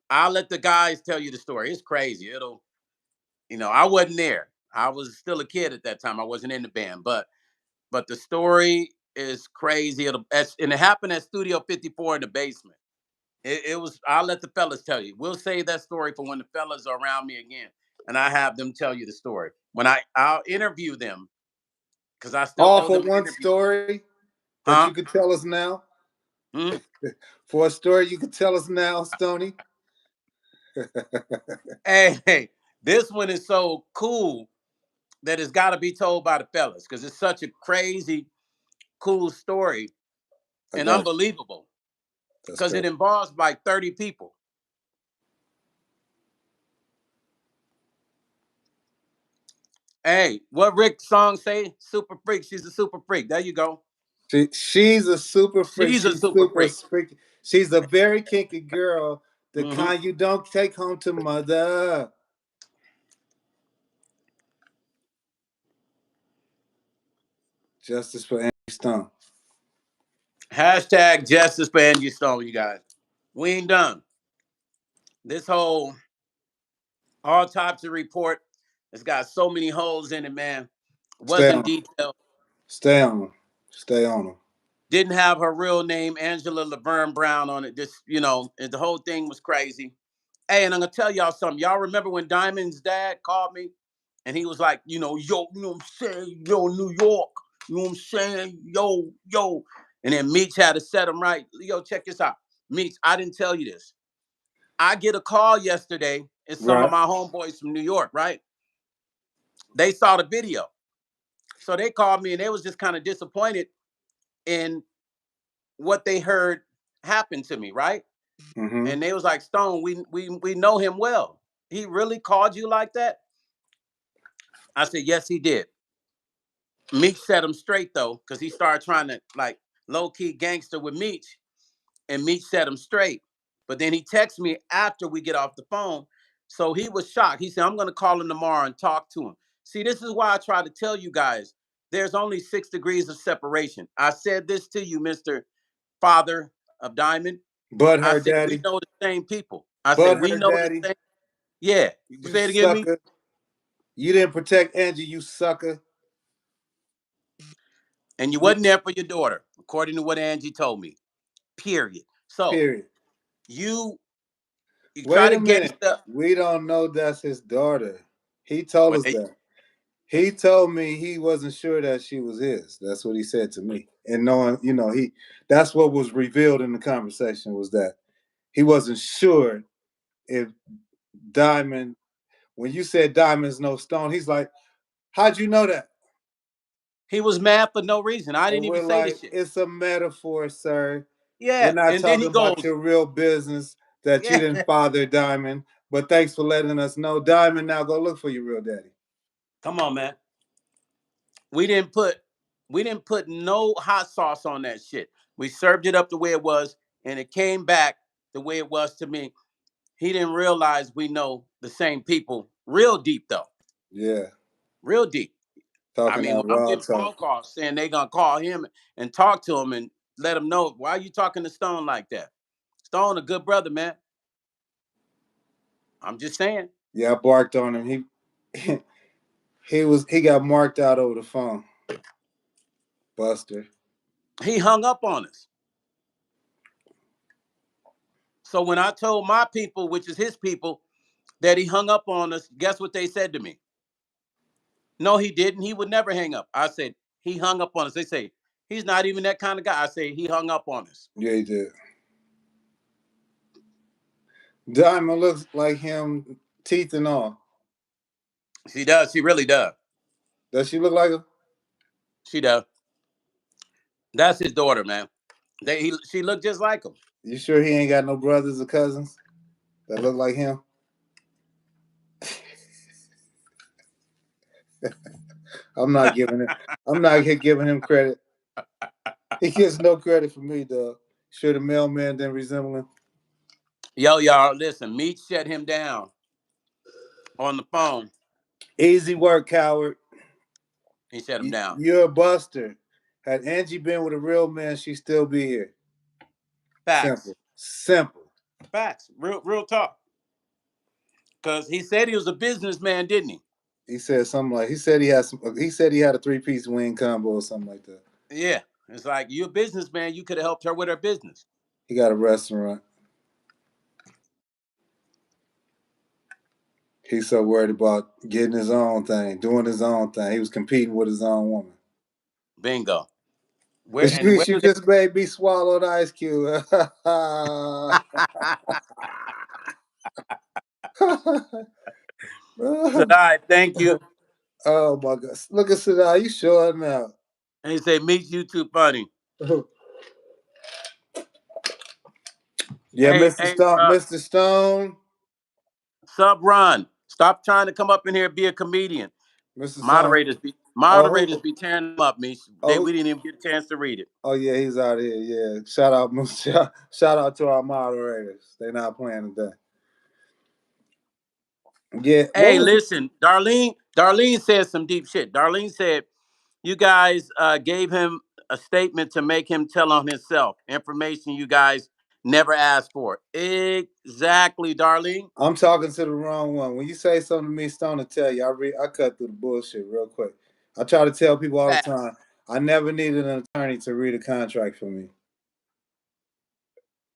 I'll let the guys tell you the story. It's crazy. I wasn't there. I was still a kid at that time. I wasn't in the band, but the story is crazy. And it happened at Studio 54 in the basement. It was. I'll let the fellas tell you. We'll save that story for when the fellas are around me again, and I have them tell you the story. I'll interview them because I still All owe for them an one interview. story that you Huh? could tell us now? Hmm? For a story you could tell us now, Stony? Hey, this one is so cool that it's got to be told by the fellas because it's such a crazy, cool story I and got you. unbelievable That's because it crazy. involves like 30 people. Hey, what Rick song say? Super freak. She's a super freak. There you go. She's a super freak. She's a She's super super freak. freaky. She's a very kinky girl, the Hmm. kind you don't take home to mother. Justice for Angie Stone. Hashtag justice for Angie Stone, you guys. We ain't done. This whole autopsy report has got so many holes in it, man. Stay Wasn't on. detailed. Stay on them. Stay on them. Didn't have her real name, Angela Laverne Brown, on it. Just, and the whole thing was crazy. Hey, and I'm gonna tell y'all something. Y'all remember when Diamond's dad called me and he was like, yo, you know what I'm saying? Yo, New York, you know what I'm saying? Yo. And then Meech had to set him right. Yo, check this out. Meech, I didn't tell you this. I get a call yesterday. It's some of Right. my homeboys from New York, right? They saw the video. So they called me and they was just kind of disappointed in what they heard happen to me, right? Mm-hmm. And they was like, Stone, we know him well. He really called you like that? I said, yes, he did. Meech set him straight though, because he started trying to like low key gangster with Meech, and Meech set him straight. But then he texted me after we get off the phone. So he was shocked. He said, I'm gonna call him tomorrow and talk to him. See, this is why I try to tell you guys there's only 6 degrees of separation. I said this to you, Mr. Father of Diamond. But I her said, we daddy. know the same people. I said, But we her know the daddy. same. Yeah. You Say it again, me. sucker. You didn't protect Angie, you sucker. And you You, wasn't there for your daughter, according to what Angie told me. Period. So period. you you try Wait to a minute. gangster. We don't know that's his daughter. He told Well, us that. He told me he wasn't sure that she was his. That's what he said to me. And knowing, that's what was revealed in the conversation was that he wasn't sure if Diamond, when you said Diamond's no stone, he's like, how'd you know that? he was mad for no reason. I And didn't even we're say the like, shit. it's a metaphor, sir. We're Yeah. not And then talking he about goes, your real business that you yeah. didn't father Diamond. But thanks for letting us know. Diamond, now go look for your real daddy. Come on, man. We didn't put we didn't put no hot sauce on that shit. We served it up the way it was, and it came back the way it was to me. He didn't realize we know the same people. Real deep though. Yeah, Real deep. I talking mean, that I'm raw getting talk. phone calls saying they gonna call him and talk to him and let him know, why are you talking to Stone like that? Stone, a good brother, man. I'm just saying. Yeah, I barked on him. He got marked out over the phone. Buster. He hung up on us. So when I told my people, which is his people, that he hung up on us, guess what they said to me? No, he didn't. He would never hang up. I said, he hung up on us. They say, he's not even that kind of guy. I say, he hung up on us. Yeah, he did. Diamond looks like him, teeth and all. She does. She really does. Does she look like him? She does. That's his daughter, man. She looked just like him. You sure he ain't got no brothers or cousins that look like him? I'm not giving him. I'm not giving him credit. He gets no credit for me, dog. Sure, the mailman didn't resemble him. Yo, y'all, listen, Meech shut him down on the phone. Easy work, coward. He shut him down. You're a buster. Had Angie been with a real man, she'd still be here. Facts. Simple. Simple. Facts. Real talk. Because he said he was a businessman, didn't he? He said something like he said he had a 3-piece wing combo or something like that. Yeah. It's like, you're a businessman. You could have helped her with her business. He got a restaurant. He's so worried about getting his own thing, doing his own thing. He was competing with his own woman. Bingo. Where Which and means where she do they just made me swallow an ice cube. Sadai, thank you. Oh my God! Look at Sadai. You showing out. And he said, Meech, you too funny. Yeah, Hey, Mr. hey, Stone. Mr. Stone. Sub Run. Stop trying to come up in here and be a comedian. Mr. Stone. Moderators Oh, be tearing them up, Meech. We oh, didn't even get a chance to read it. oh yeah, he's out here. Yeah, shout out, shout out to our moderators. They're not playing today. Yeah, what Hey, was it? listen, Darlene said some deep shit. Darlene said you guys gave him a statement to make him tell on himself. Information you guys never asked for. Exactly, Darlene. I'm talking to the wrong one. When you say something to me, Stone, to tell you, I cut through the bullshit real quick. I try to tell people all the Facts. time. I never needed an attorney to read a contract for me.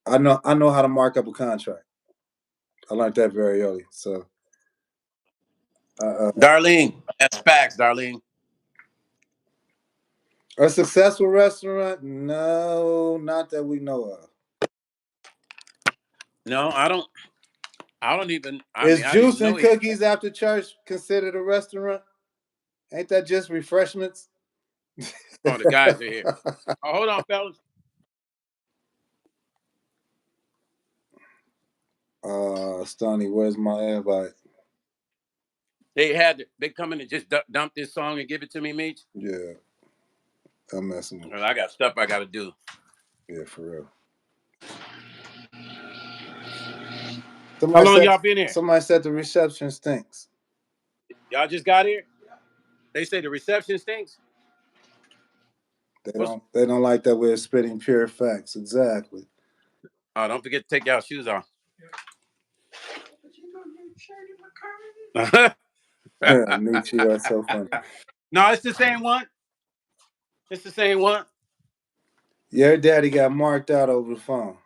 I know how to mark up a contract. I learned that very early. So, Darlene, that's facts, Darlene. a successful restaurant? No, not that we know of. No, I don't. I don't even. I Is mean, I didn't even juice know and he. cookies after church considered a restaurant? Ain't that just refreshments? Oh, the guys are here. Oh, hold on, fellas. Stoney, where's my invite? They come in and just dump this song and give it to me, Meech. Yeah, I'm messing with you. Well, I got stuff I got to do. Yeah, for real. How long y'all been here? Somebody said the reception stinks. Y'all just got here. They say the reception stinks. They don't like that we're spitting pure facts. Exactly. Oh, don't forget to take y'all shoes off. Meet you are so funny. No, it's the same one. It's the same one. Your daddy got marked out over the phone.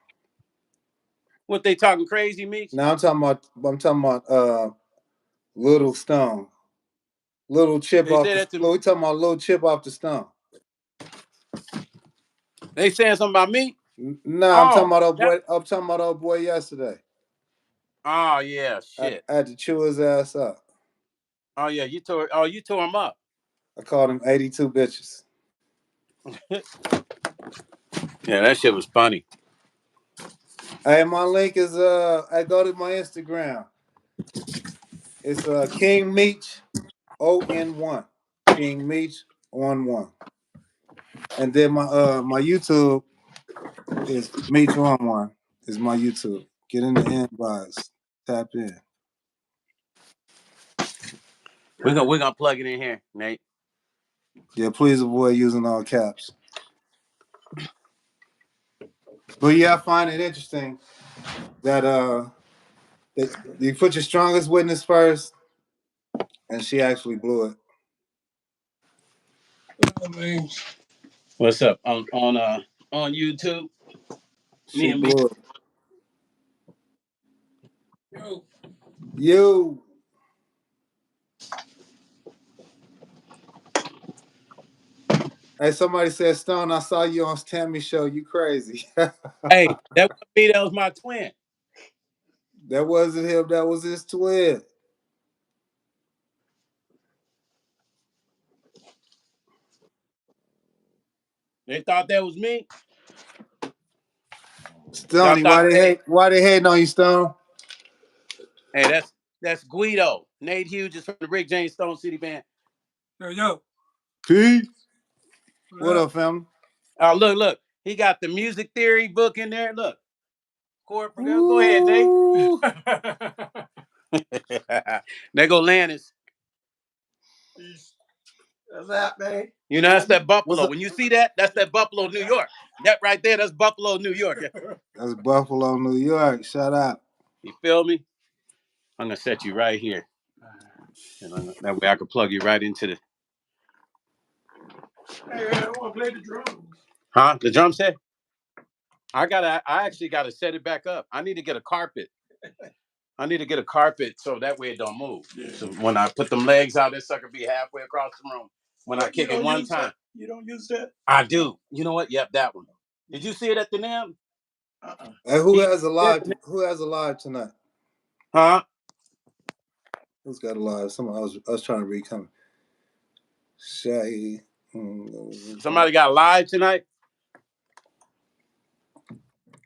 What they talking crazy, Meech? Now I'm talking about Little Stone. Little chip They off said the that to me. we talking about little chip off the stone. They saying something about me? Nah, I'm talking about old boy. I'm talking about old boy yesterday. Oh yeah, shit. I had to chew his ass up. Oh yeah, you tore him up. I called him 82 bitches. Yeah, that shit was funny. Hey, my link is I go to my Instagram. It's King Meech ON1. King Meech on 1. And then my YouTube is Meech on 1 is my YouTube. Get in the inbox. Tap in. We're gonna plug it in here, Nate. Yeah, please avoid using all caps. But yeah, I find it interesting that you put your strongest witness first, and she actually blew it. What's up on YouTube? She blew it. You. Hey, somebody said, Stone, I saw you on Tammy's show. You crazy. Hey, that wasn't me. That was my twin. That wasn't him. That was his twin. They thought that was me. Stoney, why they hating on you, Stone? Hey, that's Guido. Nate Hughes is from the Rick James Stone City Band. Yo. Peace. What up, family? Oh, look. He got the music theory book in there. Look. Go ahead, Nate. There go Lannis. What's that, man? You know, that's that Buffalo. When you see that, that's that Buffalo, New York. That right there, that's Buffalo, New York. That's Buffalo, New York. Shout out. You feel me? I'm gonna set you right here. And that way I can plug you right into the. Hey, I want to play the drums. Huh? The drum set? I actually gotta set it back up. I need to get a carpet. So that way it don't move. Yeah. So when I put them legs out, that sucker be halfway across the room. When I kick it one time. You don't use that? I do. You know what? Yep, that one. Did you see it at the NAM? Hey, who has a live tonight? Huh? Who's got a live? I was trying to read coming. Shay. Somebody got live tonight?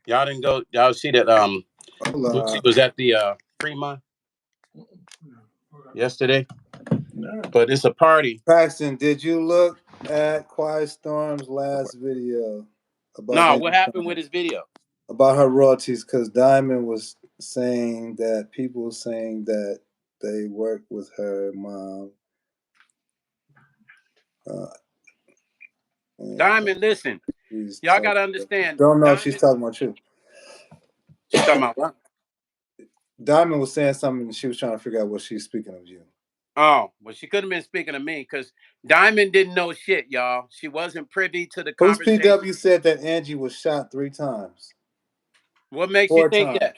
Y'all didn't go. Y'all see that Bootsy was at the Fremont yesterday? No. But it's a party. Paxton, did you look at Quiet Storm's last video about No, what happened with his video? About her royalties, because Diamond was saying that people were saying that they worked with her mom. Diamond, listen. Y'all got to understand. Don't know Diamond, if she's talking about you. She's talking about what? Diamond was saying something and she was trying to figure out what she's speaking of you. Oh, well, she could have been speaking to me because Diamond didn't know shit, y'all. She wasn't privy to the Who's conversation. PW said that Angie was shot 3 times? What makes you 4 think that? times.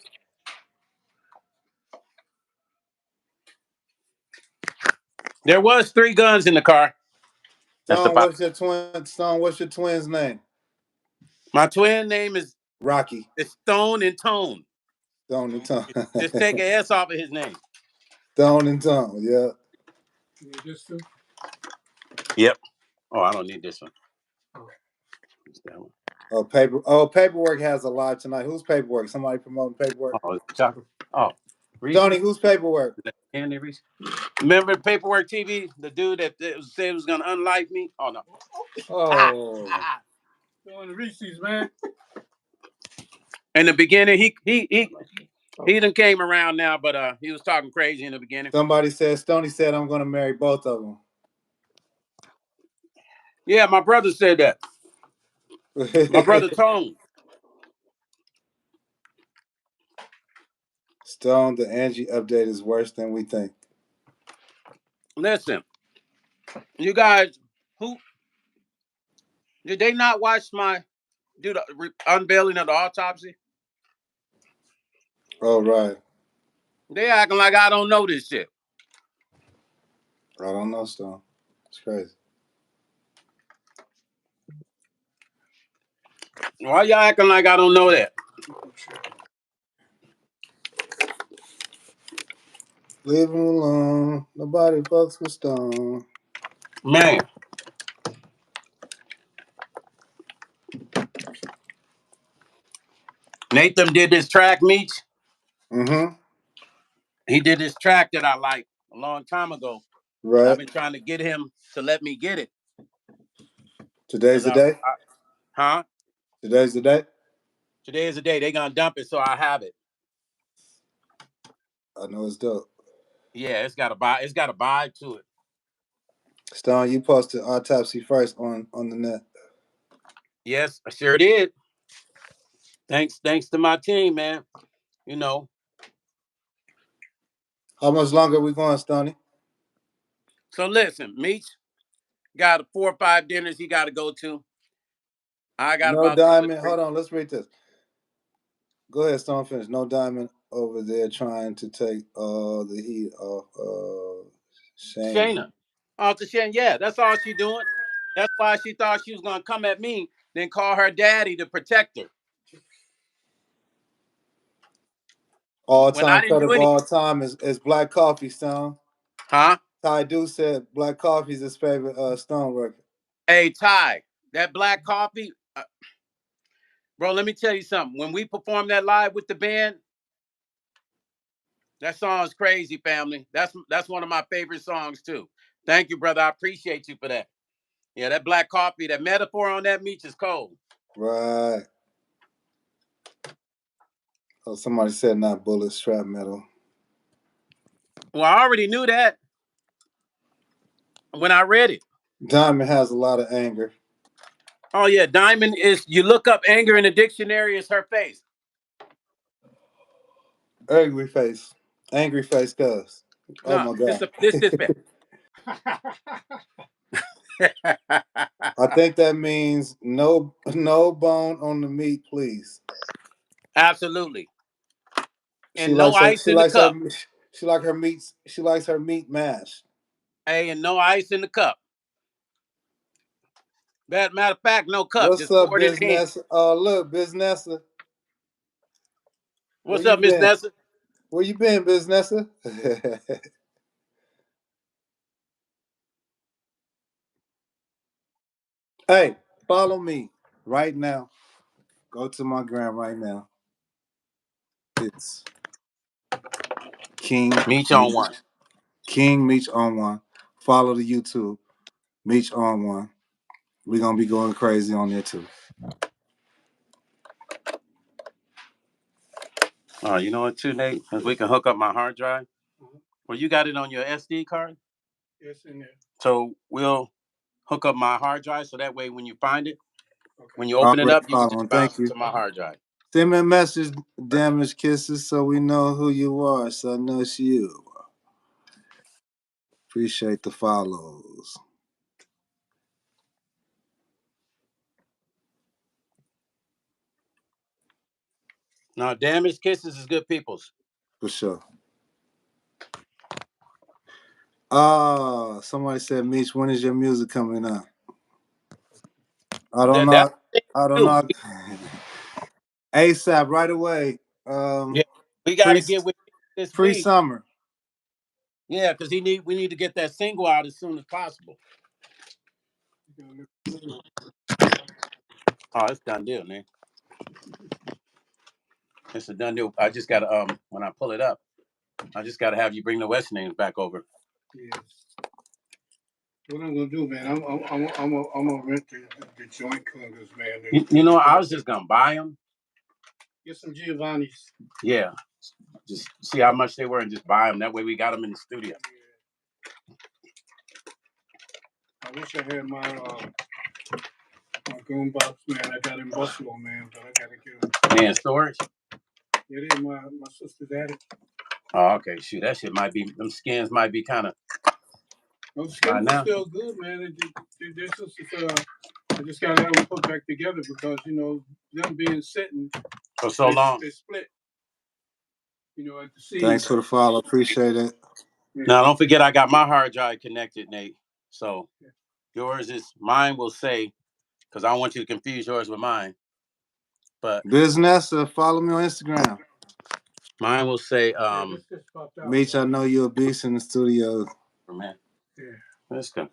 There was 3 guns in the car. That's the Stone, pop. what's your twin's name? My twin name is Rocky. it's Stone and Tone. Stone and Tone. Just take an S off of his name. Stone and Tone, yeah. You need this too? Yep. Oh, I don't need this one. It's that one. Paperwork has a live tonight. Who's Paperwork? Somebody promoting Paperwork? Oh, chocolate. Oh, Tony, who's Paperwork? Candy Reese. Remember Paperwork TV? The dude that said was gonna unlike me? Oh no. Oh. Doing the Reese's, man. In the beginning, he done came around now, but he was talking crazy in the beginning. Somebody said, Stoney said, I'm going to marry both of them. Yeah, my brother said that. My brother Tone. Stone, the Angie update is worse than we think. Listen, you guys, who did they not watch my unveiling of the autopsy? Oh, right. They acting like I don't know this shit. I don't know, Stone. It's crazy. Why y'all acting like I don't know that? Leave him alone. Nobody fucks with Stone. Man. Nathan did this track, Meech. Mm-hmm. He did this track that I liked a long time ago. Right. I've been trying to get him to let me get it. Today's the day? Huh? Today's the day? Today is the day. They gonna dump it, so I have it. I know it's dope. Yeah, it's got a vibe to it. Stone, you posted autopsy first on the net. Yes, I sure did. Thanks to my team, man. You know. How much longer are we going, Stoney? So listen, Meech got 4 or 5 dinners he got to go to. I got No about 2 or diamond. 3. Hold on, let's read this. Go ahead, Stone. Finish. No diamond over there trying to take the heat off Shayna. Off the Shayna, yeah, that's all she doing. That's why she thought she was gonna come at me, then call her daddy to protect her. When I All-time didn't cut do of any, all time is Black Coffee, Stone. huh? Ty Do said Black Coffee's his favorite Stone record. Hey Ty, that Black Coffee, bro. Let me tell you something. When we performed that live with the band, that song's crazy, family. That's one of my favorite songs too. Thank you, brother. I appreciate you for that. Yeah, that Black Coffee, that metaphor on that Meech is cold. Right. Oh, somebody said not bullet strap metal. Well, I already knew that when I read it. Diamond has a lot of anger. Oh yeah, Diamond is. You look up anger in the dictionary, it's her face. Angry face, cuz. Oh No, my God. this bit. I think that means no bone on the meat, please. Absolutely. She And no likes her. ice in the cup. She likes her meats. She likes her meat mashed. Hey, and no ice in the cup. Matter of fact, no cup. What's Just up, pour it in the hand. Business? Oh, look, Businessa. What's up, Miss Nessa? Where you been, Businessa? Hey, follow me right now. Go to my gram right now. It's King Meech on one. King Meech on one. Follow the YouTube Meech on one. We're gonna be going crazy on there too. Oh, you know what, too, Nate? Because we can hook up my hard drive. Well, you got it on your SD card? It's in there. So we'll hook up my hard drive so that way when you find it, when you open it up, you can just bounce it to my hard drive. Send me a message, damaged kisses, so we know who you are. So I know it's you. Appreciate the follows. No, Damaged Kisses is good people's. For sure. Somebody said, Meech, when is your music coming out? I don't know. I don't know. ASAP, right away. Yeah, we got to get with this week. Summer. Yeah, because we need to get that single out as soon as possible. Oh, it's done deal, man. It's a done deal. I just gotta when I pull it up, I just gotta have you bring the West names back over. Yes. What I'm gonna do, man? I'm gonna rent the joint congas, man. You know, I was just gonna buy them. Get some Giovanni's. Yeah, just see how much they were and just buy them. That way we got them in the studio. I wish I had my goon box, man. I got in Buffalo, man, but I gotta get them. Man, storage. It is my sister's at it. Oh, okay. Shoot, that shit might be. Them skins might be kind of. Those skins are still good, man. They're just, I just gotta have them put back together because them being sitting for so long. They split. At the seams. Thanks for the follow. Appreciate it. Now, don't forget, I got my hard drive connected, Nate. So yours is mine. Will say because I don't want you to confuse yours with mine. But Business, follow me on Instagram. Mine will say, Meech, I know you're a beast in the studio. Man. Yeah.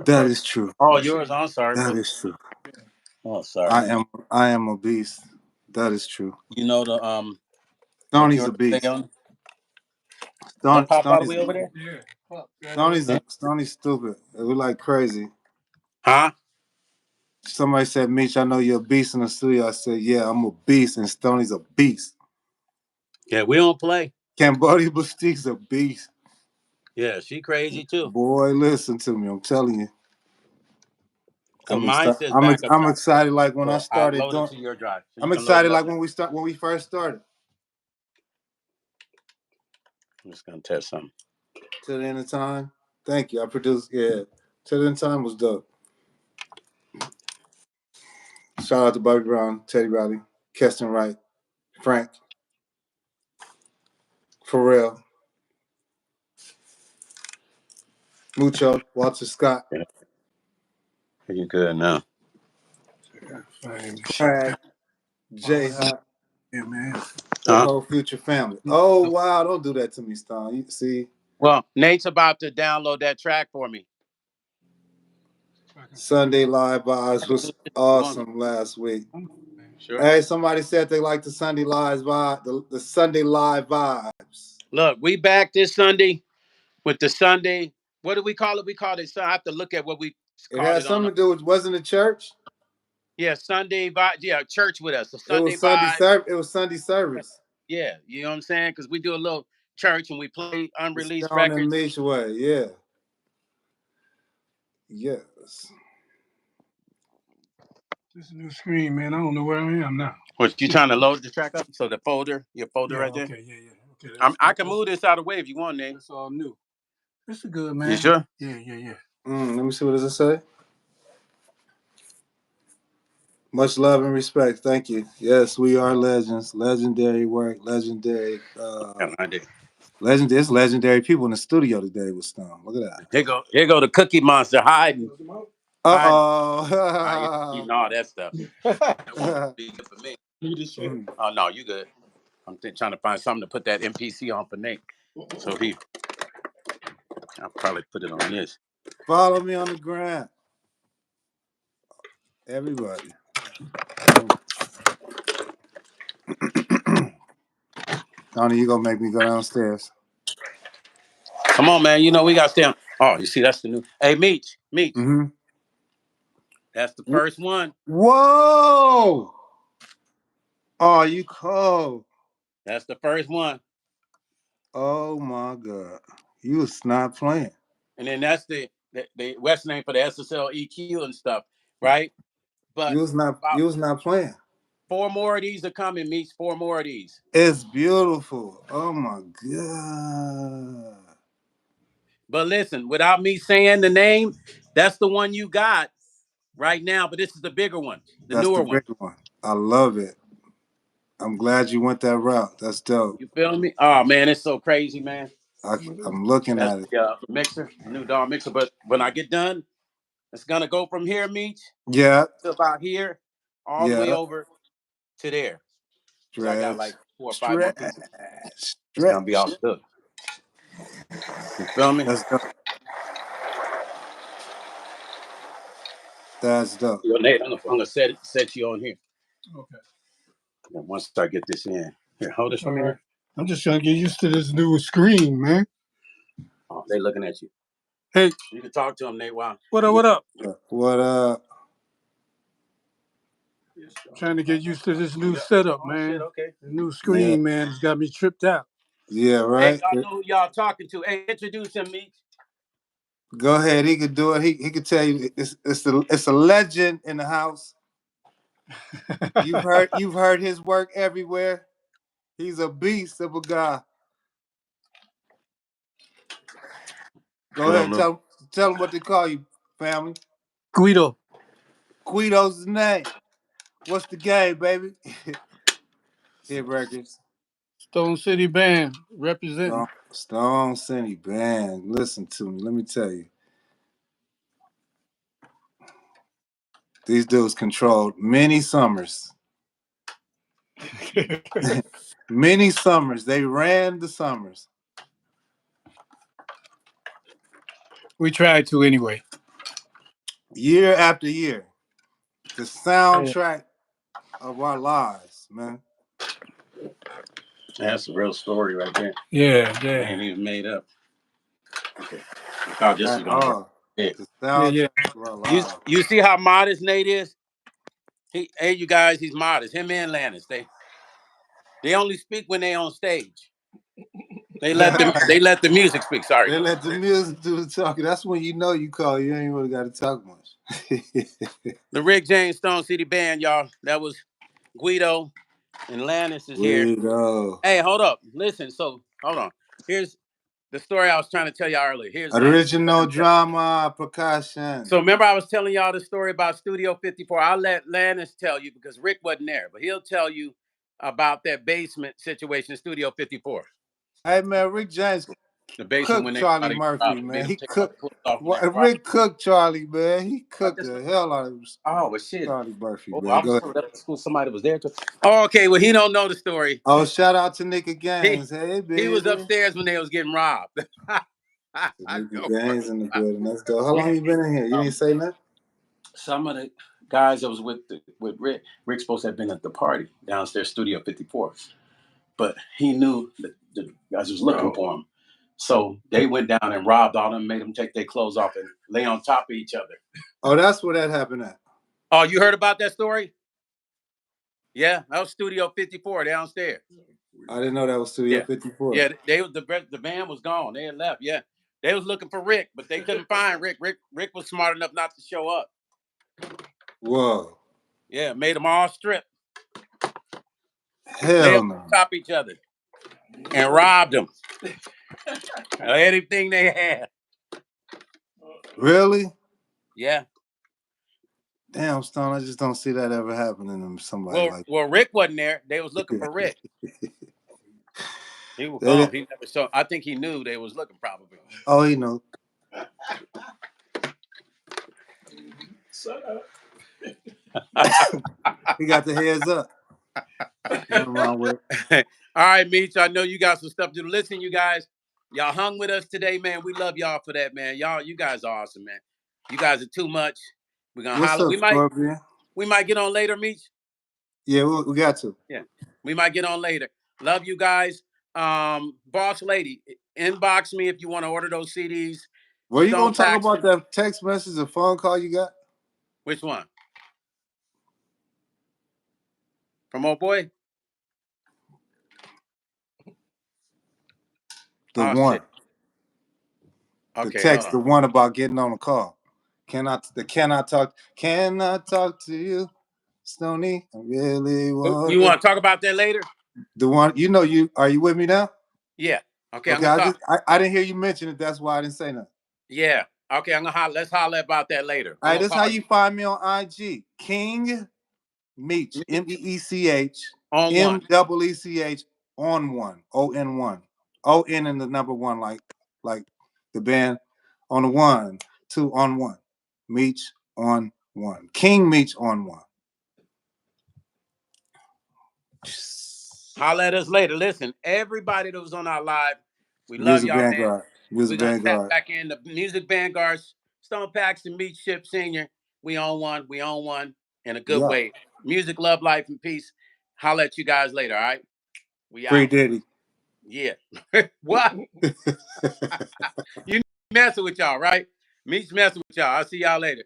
That is true. Oh, yours. I'm sorry. That is true. Oh, sorry. I am a beast. That is true. You know the Stoney's a beast. Don't pop all the way over there? Yeah. Stoney's stupid. We like crazy. Huh? Somebody said, Meech, I know you're a beast in the studio. I said, yeah, I'm a beast, and Stoney's a beast. Yeah, we don't play. Cambodia Bastique's a beast. Yeah, she crazy too. Boy, listen to me. I'm telling you. I'm excited like when I started doing. To your drive. So I'm excited like when we first started. I'm just gonna test something. Till the end of time. Thank you. I produced. Yeah. Till the end of time was dope. Shout out to Bobby Brown, Teddy Riley, Keston Wright, Frank, Pharrell, Mucho, Walter Scott. Yeah. Are you good now? Craig, J Hot. Yeah, man. The whole Future family. Oh, wow. Don't do that to me, Stone. You see? Well, Nate's about to download that track for me. Sunday Live Vibes was awesome last week. Sure. Hey, somebody said they like the Sunday Live vibe, the Sunday Live vibes. Look, we back this Sunday with the Sunday. What do we call it? We call it. So I have to look at what we call it. It had something to do with, wasn't it church? Yeah, Sunday vibe. Yeah, church with us. It was Sunday service. It was Sunday service. Yeah, you know what I'm saying? Because we do a little church and we play unreleased records. In Meech way, yeah. Yes. This is a new screen, man. I don't know where I am now. What, you trying to load the track up? So the folder, your folder right there? Okay, yeah. Okay, I can move this out of the way if you want, Nate. It's all new. This is good, man. You sure? Yeah. Let me see, what does it say? Much love and respect. Thank you. Yes, we are legends. Legendary work. Legendary. There's legendary people in the studio today with Stone. Look at that. Here go the Cookie Monster hiding. Uh-oh. Eating all that stuff. That won't be good for me. Oh, no, you good. I'm trying to find something to put that MPC on for Nate. So I'll probably put it on this. Follow me on the gram. Everybody. Tony, you gonna make me go downstairs. Come on, man. You know we got to stay on. Oh, you see, that's the new. Hey, Meech. Mm-hmm. That's the first one. Whoa! Oh, you cold. That's the first one. Oh my God. You was not playing. And then that's the West name for the SSL EQ and stuff, right? But you was not playing. 4 more of these are coming, Meech. 4 more of these. It's beautiful. Oh my God. But listen, without me saying the name, that's the one you got right now. But this is the bigger one, the That's the newer one. bigger one. I love it. I'm glad you went that route. That's dope. You feel me? Oh man, it's so crazy, man. I'm looking That's at it. the mixer, new dog mixer. But when I get done, it's gonna go from here, Meech, Yeah, to about here, all the way yeah. over to there. Cause I got Stretch, like 4 or 5 more stretch, pieces. It's gonna be stretch. all good. You feel me? That's dope. That's dope. Yo, Nate, I'm gonna set you on here. Okay. And once I get this in, here, hold this for me. Right. I'm just trying to get used to this new screen, man. Oh, they looking at you. Hey, you can talk to them, Nate. Wow. What up? What up? What up? Trying to get used to this new setup, man. Shit, okay. The new screen, man, has got me tripped out. Yeah, right. Hey, y'all know who y'all talking to. Hey, introduce him, Meech. Go ahead. He could do it. He could tell you it's a legend in the house. You've heard his work everywhere. He's a beast of a guy. Go ahead and tell him what they call you, family. Guido. Guido's his name. What's the game, baby? Hit Records. Stone City Band representing. Stone City Band. Listen to me. Let me tell you. These dudes controlled many summers. Many summers. They ran the summers. We tried to anyway. Year after year. The soundtrack of our lives, man. That's a real story right there. Yeah. It ain't even made up. Okay. I thought this was gonna work. Yeah. The soundtrack of our lives. You see how modest Nate is? Hey, you guys, he's modest. Him and Lannis, they only speak when they on stage. They let the music speak. Sorry. They let the music do the talking. That's when you know you call. You ain't really got to talk much. The Rick James Stone City Band, y'all. That was Guido and Lannis is here. Guido. Hey, hold up. Listen, so hold on. Here's the story I was trying to tell y'all earlier. Here's original drama percussion. So remember I was telling y'all the story about Studio 54. I'll let Lannis tell you because Rick wasn't there, but he'll tell you about that basement situation in Studio 54. Hey man, Rick James The basement when Charlie Murphy, man. He cooked. Rick cooked Charlie, man. He cooked the hell out of him. Oh, well, shit. Charlie Murphy, man. I was told at school somebody was there too. Oh, okay. Well, he don't know the story. Oh, shout out to Nika Gaines. Hey, baby. He was upstairs when they was getting robbed. Nika Gaines in the building. Let's go. How long you been in here? You didn't say nothing? Some of the guys that was with Rick. Rick's supposed to have been at the party downstairs, Studio 54. But he knew that the guys was looking for him. So they went down and robbed all of them, made them take their clothes off and lay on top of each other. Oh, that's where that happened at. Oh, you heard about that story? Yeah, that was Studio 54 downstairs. I didn't know that was Studio 54. Yeah, the band was gone. They had left. Yeah, they was looking for Rick, but they couldn't find Rick. Rick was smart enough not to show up. Whoa. Yeah, made them all strip. Hell no. On top of each other and robbed them. Anything they had. Really? Yeah. Damn, Stone, I just don't see that ever happening to somebody like that. Well, Rick wasn't there. They was looking for Rick. He was gone. He never saw. I think he knew they was looking probably. Oh, he knew. He got the heads up. Nothing wrong with it. All right, Meech, I know you got some stuff to do. Listen, you guys, y'all hung with us today, man. We love y'all for that, man. You guys are awesome, man. You guys are too much. We're gonna holler. We might get on later, Meech. Yeah, we got to. Yeah, we might get on later. Love you guys. Boss lady, inbox me if you want to order those CDs. Were you gonna talk about that text message or phone call you got? Which one? From old boy? The one. Shit. Okay, the text, the one about getting on a call. Cannot talk to you, Stoney. I really want. You want to talk about that later? The one, are you with me now? Yeah. Okay, I'm Okay, gonna call. I didn't hear you mention it. That's why I didn't say nothing. Yeah. Okay, I'm gonna holler. Let's holler about that later. All I'm right, gonna this is how call you find me on IG. King Meech, Meech Meech, on one. Mexch on one, ON1. ON and the number one, like the band on the 1, 2 on 1. Meech on 1. King Meech on 1. Holler at us later. Listen, everybody that was on our live, we love Music y'all, man. Vanguard. We're Music gonna tap Vanguard. back in the Music Vanguard. Stone Paxton Meech Shipp Sr. We on one. We on one in a good Yeah. way. Music, love, life, and peace. Holler at you guys later. All right. We Free out. Diddy. Yeah. What? You messing with y'all, right? Meech messing with y'all. I'll see y'all later.